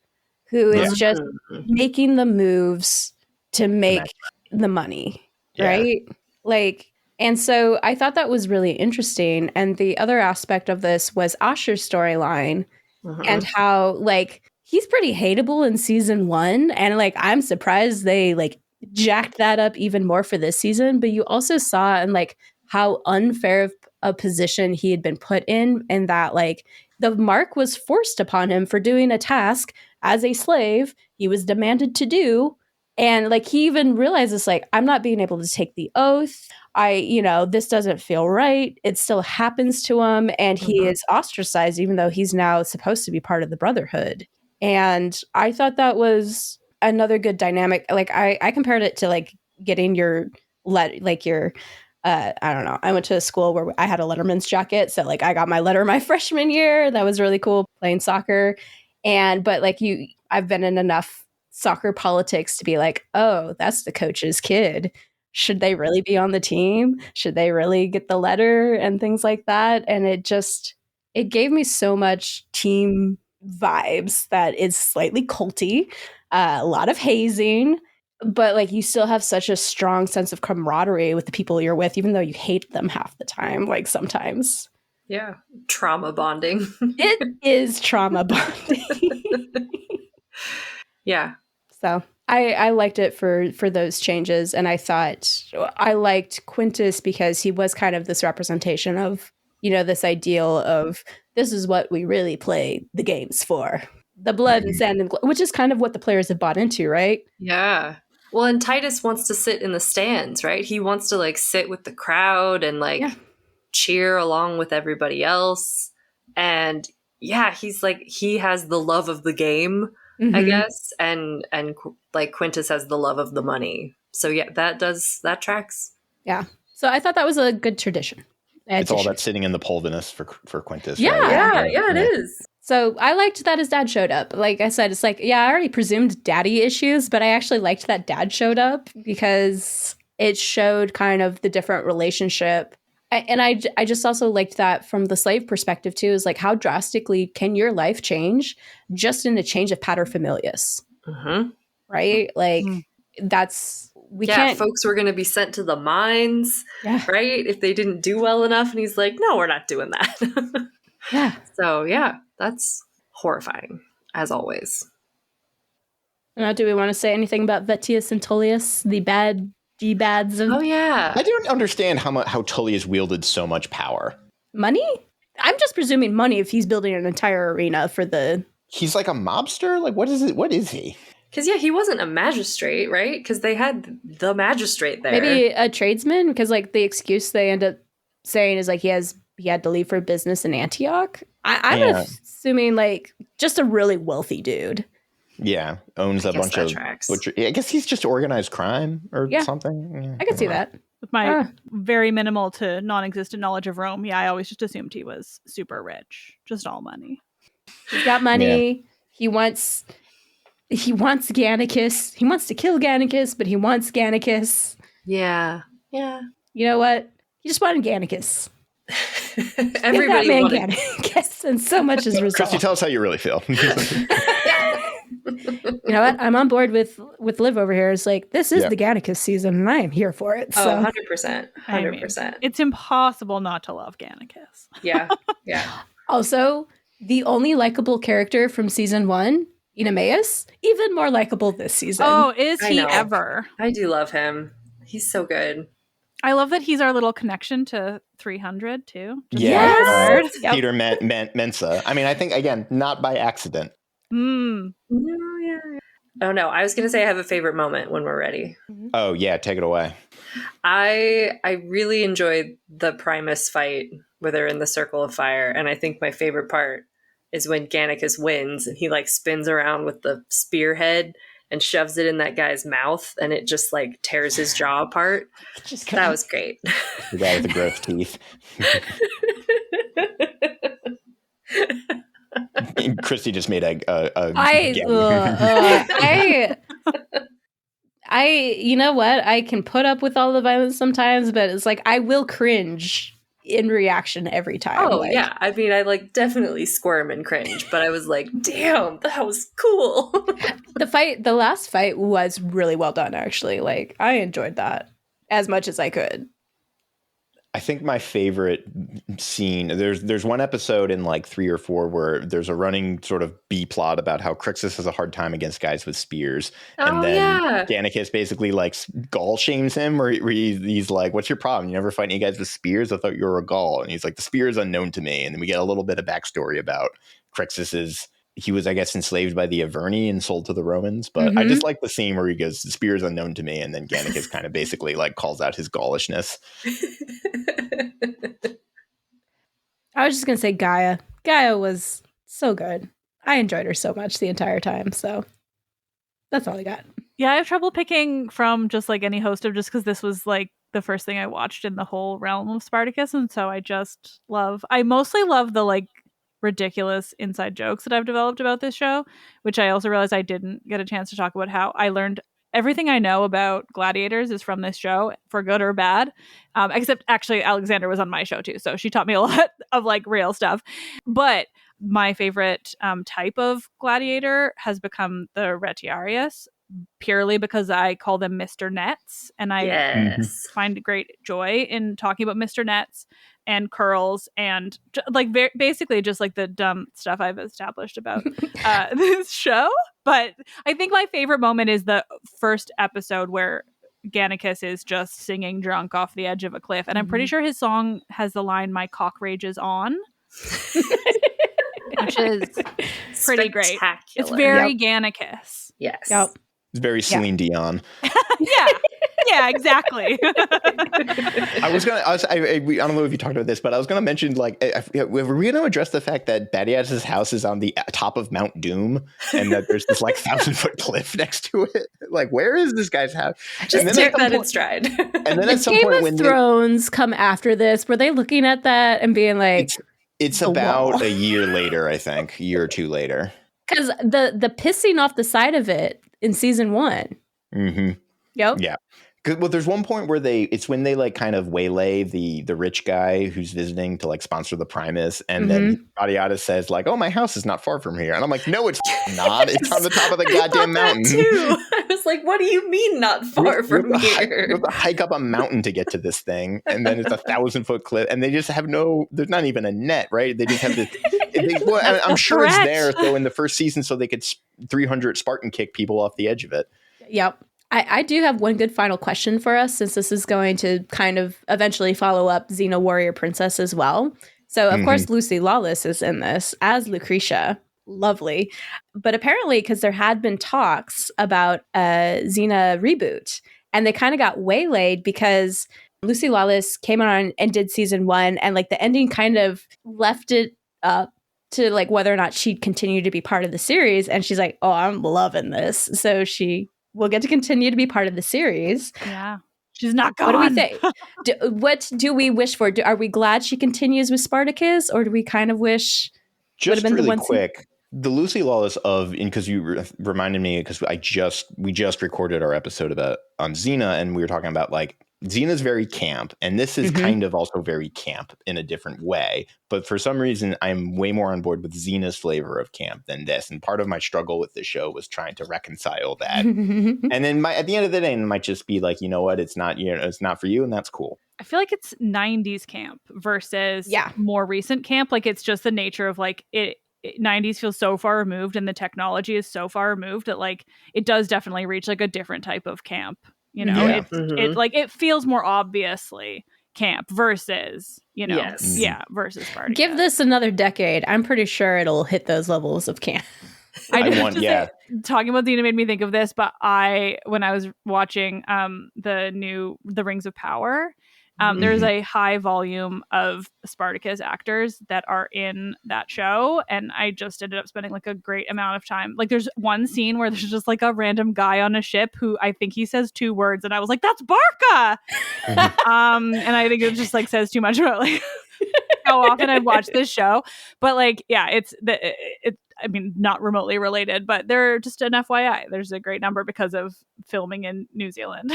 who is just making the moves to make the money, right? Like, and so I thought that was really interesting. And the other aspect of this was Asher's storyline and how like he's pretty hateable in season 1. And like, I'm surprised they like jacked that up even more for this season. But you also saw and like how unfair of a position he had been put in, and that like the mark was forced upon him for doing a task as a slave he was demanded to do. And like he even realizes like, I'm not being able to take the oath. This doesn't feel right. It still happens to him. And he is ostracized, even though he's now supposed to be part of the Brotherhood. And I thought that was another good dynamic. Like I compared it to like getting your I don't know. I went to a school where I had a letterman's jacket. So like I got my letter my freshman year. That was really cool playing soccer. But like I've been in enough soccer politics to be like, oh, that's the coach's kid. Should they really be on the team? Should they really get the letter and things like that? And it gave me so much team vibes that it's slightly culty, a lot of hazing, but like you still have such a strong sense of camaraderie with the people you're with, even though you hate them half the time, like sometimes. Yeah. Trauma bonding. It is trauma bonding. Yeah. So I liked it for those changes. And I thought I liked Quintus because he was kind of this representation of, this ideal of this is what we really play the games for. The blood and sand, and which is kind of what the players have bought into, right? Yeah. Well, and Titus wants to sit in the stands, right? He wants to like sit with the crowd and like cheer along with everybody else. And he's like, he has the love of the game, I guess. And like Quintus has the love of the money. So that tracks. Yeah. So I thought that was a good tradition. It's all about sitting in the pulvinus for Quintus. Yeah. Right? Yeah, it is. So I liked that his dad showed up. Like I said, it's like, I already presumed daddy issues, but I actually liked that dad showed up because it showed kind of the different relationship I just also liked that from the slave perspective too, is like how drastically can your life change just in a change of paterfamilias, right? Like we can't. Folks were going to be sent to the mines, Yeah. right? If they didn't do well enough. And he's like, no, we're not doing that. Yeah. So yeah, that's horrifying as always. Now, do we want to say anything about Vettius and Tullius, the bad D-bads of I don't understand how Tullius wielded so much power. money? I'm just presuming money if he's building an entire arena for the... He's like a mobster? Like, what is it? What is he? Because, he wasn't a magistrate, right? Because they had the magistrate there. Maybe a tradesman? Because, like, the excuse they end up saying is, like, he had to leave for business in Antioch. I'm assuming, like, just a really wealthy dude. Yeah, owns a bunch of butcher. I guess he's just organized crime or something. Yeah, I can see that. With my very minimal to non-existent knowledge of Rome, I always just assumed he was super rich, just all money. He's got money. He wants Gannicus. He wants to kill Gannicus, but he wants Gannicus. Yeah. You know what? He just wanted Gannicus. Everybody wanted Gannicus, and so much is resolved. Christy, tell us how you really feel. You know what? I'm on board with Liv over here. It's like, this is the Gannicus season, and I am here for it. So. 100%. 100%. It's impossible not to love Gannicus. Yeah. Also, the only likable character from season 1, Enemeus, even more likable this season. Oh, is he ever? I do love him. He's so good. I love that he's our little connection to 300 too. Yes. Peter Mensa. I mean, I think, again, not by accident. Oh no, I was going to say I have a favorite moment when we're ready. Oh yeah, take it away. I really enjoyed the Primus fight where they're in the circle of fire, and I think my favorite part is when Gannicus wins and he like spins around with the spearhead and shoves it in that guy's mouth, and it just like tears his jaw apart. That was great. The guy with the gross teeth. Christy just made you know what? I can put up with all the violence sometimes, but it's like I will cringe in reaction every time. Oh, yeah. I mean, I like definitely squirm and cringe, but I was like, damn, that was cool. The last fight was really well done, actually. Like, I enjoyed that as much as I could. I think my favorite scene, there's one episode in like 3 or 4 where there's a running sort of B plot about how Crixus has a hard time against guys with spears. And then Gannicus basically like Gaul shames him where he's like, what's your problem? You never fight any guys with spears? I thought you were a Gaul. And he's like, the spear is unknown to me. And then we get a little bit of backstory about Crixus's. He was, I guess, enslaved by the Averni and sold to the Romans. But I just like the scene where he goes, the spear is unknown to me. And then Gannicus kind of basically like calls out his Gaulishness. I was just going to say Gaia. Gaia was so good. I enjoyed her so much the entire time. So that's all I got. Yeah, I have trouble picking from just like any host of just because this was like the first thing I watched in the whole realm of Spartacus. And so I mostly love the like ridiculous inside jokes that I've developed about this show, which I also realized I didn't get a chance to talk about how I learned everything I know about gladiators is from this show, for good or bad. Except actually Alexander was on my show too, so she taught me a lot of like real stuff. But my favorite type of gladiator has become the retiarius, purely because I call them Mr. Nets, and I find great joy in talking about Mr. Nets and curls and like basically just like the dumb stuff I've established about this show. But I think my favorite moment is the first episode where Gannicus is just singing drunk off the edge of a cliff. And I'm pretty sure his song has the line, "My cock rages on," which is pretty great. It's very Gannicus. Yes. Yep. It's very Celine Dion. Yeah, exactly. I don't know if you talked about this, but I was going to mention, like, were we going to address the fact that Badiatus' house is on the top of Mount Doom and that there's this, like, 1,000-foot cliff next to it? Like, where is this guy's house? Just take that in stride. And then at some Game point, of Thrones come after this, were they looking at that and being like... It's about a year later, I think. A year or two later. Because the pissing off the side of it in season 1. Mm-hmm. Yep. Yeah. Well, there's one point where it's when they like kind of waylay the rich guy who's visiting to like sponsor the Primus, and then Gladiator says like, "Oh, my house is not far from here," and I'm like, "No, it's not. It's on the top of the goddamn mountain." Too. I was like, "What do you mean not far from here?" You have to hike up a mountain to get to this thing, and then it's 1,000-foot cliff, and they just have there's not even a net, right? They just have this. I'm sure it's there. So in the first season, so they could 300 Spartan kick people off the edge of it. Yep. I do have one good final question for us, since this is going to kind of eventually follow up Xena Warrior Princess as well. So, of course, Lucy Lawless is in this as Lucretia. Lovely. But apparently, because there had been talks about a Xena reboot, and they kind of got waylaid because Lucy Lawless came on and did season 1, and like the ending kind of left it up to like whether or not she'd continue to be part of the series. And she's like, "Oh, I'm loving this." So she will get to continue to be part of the series. Yeah. She's not gone. What do we think? What do we wish for? Are we glad she continues with Spartacus, or do we kind of wish just really quick? The Lucy Lawless because you reminded me, because we just recorded our episode on Xena, and we were talking about like Xena's very camp, and this is kind of also very camp in a different way. But for some reason, I'm way more on board with Xena's flavor of camp than this. And part of my struggle with the show was trying to reconcile that. And then at the end of the day, it might just be like, you know what, it's not for you, and that's cool. I feel like it's 90s camp versus more recent camp. Like it's just the nature of like 90s feels so far removed, and the technology is so far removed that like it does definitely reach like a different type of camp. You know, it feels more obviously camp versus, versus Spartacus. Give this another decade. I'm pretty sure it'll hit those levels of camp. Talking about Xena made me think of this, but when I was watching the Rings of Power, there's a high volume of Spartacus actors that are in that show, and I just ended up spending like a great amount of time. Like there's one scene where there's just like a random guy on a ship who I think he says 2 words, and I was like, "That's Barca!" And I think it just like says too much about like how often I've watched this show. But like, yeah, it's not remotely related, but they're just an FYI. There's a great number because of filming in New Zealand.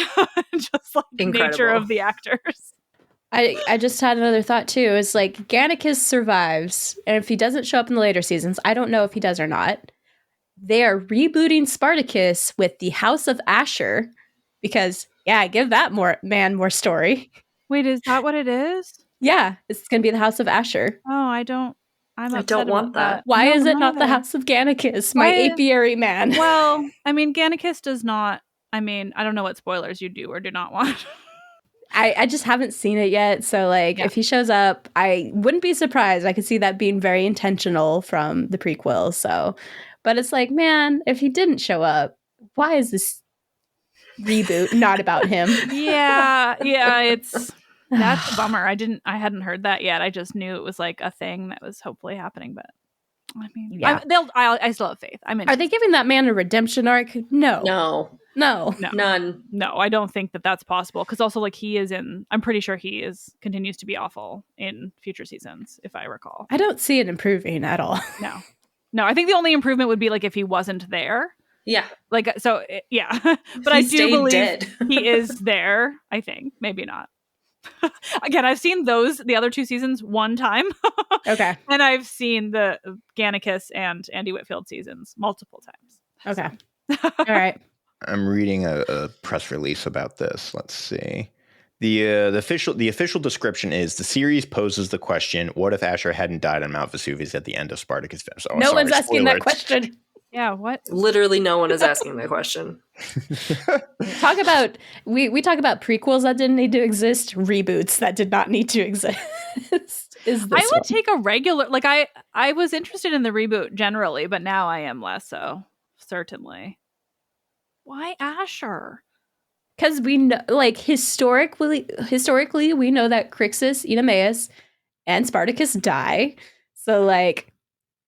Just like the nature of the actors. I just had another thought too. It's like Gannicus survives, and if he doesn't show up in the later seasons, I don't know if he does or not. They are rebooting Spartacus with the House of Asher, because give that more story. Wait, is that what it is? Yeah, it's gonna be the House of Asher. Oh, I don't want that. Why is it not the House of Gannicus, my apiary man? Well, I mean, Gannicus does not. I mean, I don't know what spoilers you do or do not want. I just haven't seen it yet, so like if he shows up, I wouldn't be surprised. I could see that being very intentional from the prequel. So, but it's like, man, if he didn't show up, why is this reboot not about him? Yeah, that's a bummer. I hadn't heard that yet. I just knew it was like a thing that was hopefully happening, but I mean, I still have faith. Are they giving that man a redemption arc? No. None. No, I don't think that that's possible. Because also, like, I'm pretty sure he continues to be awful in future seasons, if I recall. I don't see it improving at all. No, I think the only improvement would be like if he wasn't there. Yeah. Like, so, yeah. But I do believe he is there, I think. Maybe not. Again, I've seen the other 2 seasons one time. Okay. And I've seen the Gannicus and Andy Whitfield seasons multiple times. Okay. All right. I'm reading a press release about this. Let's see. The official description is the series poses the question: what if Asher hadn't died on Mount Vesuvius at the end of Spartacus? No one's asking that question. Yeah, what? Literally no one is asking that question. Talk about we talk about prequels that didn't need to exist, reboots that did not need to exist. I would take a regular, like I was interested in the reboot generally, but now I am less so, certainly. Why Asher? Because we know, like, historically, we know that Crixus, Eunomaus, and Spartacus die. So, like,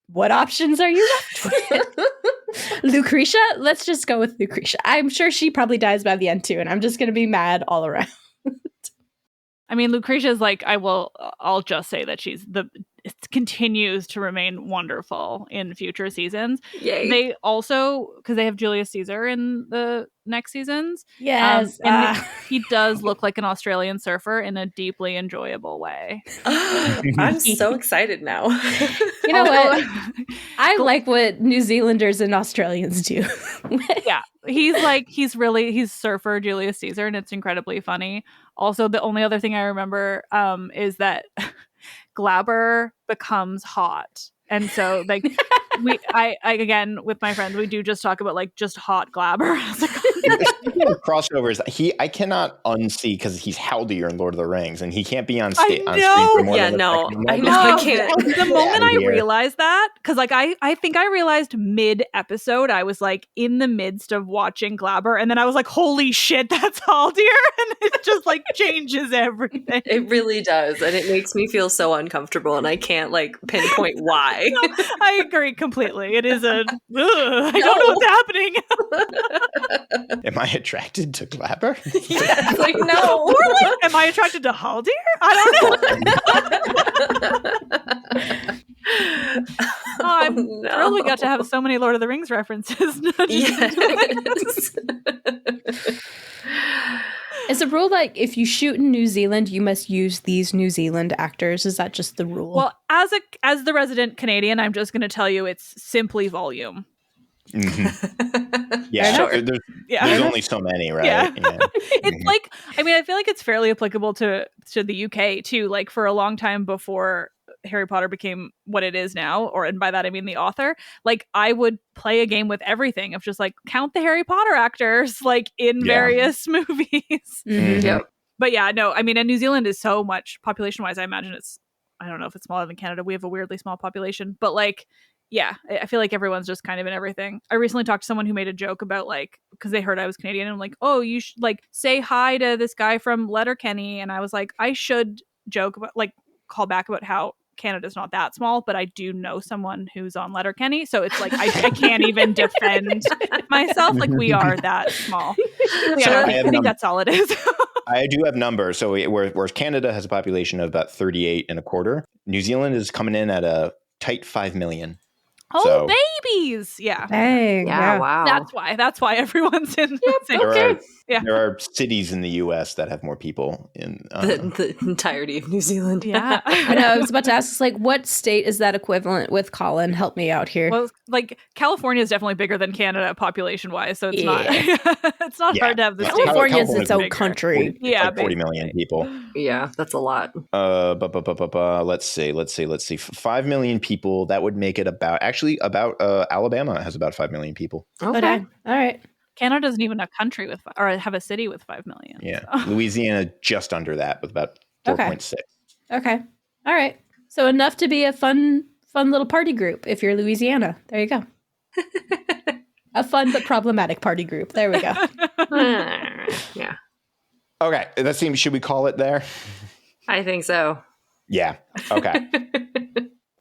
what options are you left with? Lucretia? Let's just go with Lucretia. I'm sure she probably dies by the end, too, and I'm just going to be mad all around. I mean, Lucretia is like, I'll just say that she's it continues to remain wonderful in future seasons. Yay. They also, because they have Julius Caesar in the next seasons. Yes. And he does look like an Australian surfer in a deeply enjoyable way. I'm so excited now. You know what? I like what New Zealanders and Australians do. Yeah. He's surfer Julius Caesar, and it's incredibly funny. Also, the only other thing I remember is that Glaber becomes hot. And so like I again with my friends, we do just talk about like just hot Glaber. Crossovers. I cannot unsee because he's Haldir in Lord of the Rings, and he can't be on I screen know. for more Yeah, than a no, second. I know. I can't. The moment I Here. realized that, because like I think I realized mid-episode, I was like in the midst of watching Glaber, and then I was like, holy shit, that's Haldir, and it just like changes everything. It really does, and it makes me feel so uncomfortable, and I can't like pinpoint why. No, I agree completely. It is I don't know what's happening. Am I attracted to Glaber? Yeah, it's like no. Or like, am I attracted to Haldir? I don't know. I'm thrilled we got to have so many Lord of the Rings references. Yes. Is the rule like if you shoot in New Zealand, you must use these New Zealand actors? Is that just the rule? Well, as the resident Canadian, I'm just going to tell you it's simply volume. Mm-hmm. Yeah, Sure. there's only so many, right? Yeah. Yeah. It's like, I mean, I feel like it's fairly applicable to the UK too. Like for a long time before Harry Potter became what it is now, and by that I mean the author, like I would play a game with everything of just like count the Harry Potter actors like in various movies. Mhm. Yep. But yeah, no, I mean, and New Zealand is so much population-wise, I imagine I don't know if it's smaller than Canada. We have a weirdly small population, but like, yeah, I feel like everyone's just kind of in everything. I recently talked to someone who made a joke about like, because they heard I was Canadian, and I'm like, oh, you should like say hi to this guy from Letterkenny, and I was like, I should joke about like call back about how Canada's not that small, but I do know someone who's on Letterkenny, so it's like I can't even defend myself. Like we are that small. Yeah, I think that's all it is. I do have numbers. So whereas Canada has a population of about 38 and a quarter, New Zealand is coming in at a tight 5 million. Oh, So- babies! Yeah, Dang. Yeah, wow. that's why everyone's in. There are cities in the U.S. that have more people in The entirety of New Zealand. Yeah. I know. I was about to ask, like, what state is that equivalent with? Colin, help me out here. Well, like California is definitely bigger than Canada population wise, so it's not. Yeah. It's not hard to have the state. California is its California's own bigger. country. It's Yeah, like 40 million people. Yeah, that's a lot. Let's see. 5 million people. That would make it about Alabama has about 5 million people. Okay. All right. Canada isn't even a country with, or have a city with 5 million. Yeah. So. Louisiana just under that with about 4.6. Okay. All right. So enough to be a fun little party group if you're Louisiana. There you go. A fun but problematic party group. There we go. Yeah, Okay. Should we call it there? I think so. Yeah. Okay.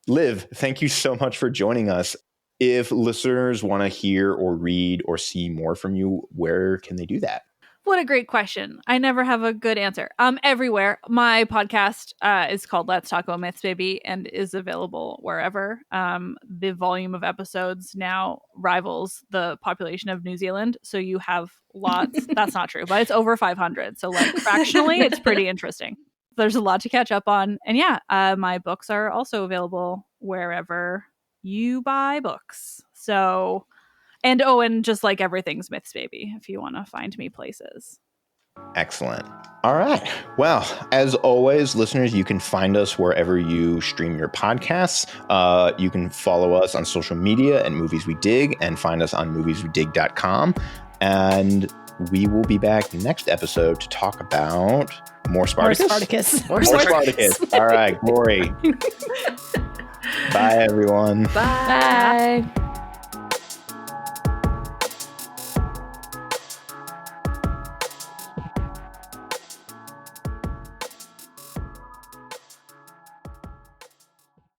Liv, thank you so much for joining us. If listeners want to hear or read or see more from you, where can they do that? What a great question. I never have a good answer. Everywhere. My podcast is called Let's Talk About Myths, Baby, and is available wherever. The volume of episodes now rivals the population of New Zealand. So you have lots. That's not true, but it's over 500. So like fractionally, it's pretty interesting. There's a lot to catch up on. And yeah, my books are also available wherever you buy books. So, and just like everything's Myths, Baby, if you want to find me places. Excellent. All right. Well, as always, listeners, you can find us wherever you stream your podcasts. You can follow us on social media at Movies We Dig and find us on movieswedig.com. And we will be back next episode to talk about more Spartacus. More Spartacus. All right. Glory. Bye, everyone. Bye. Bye.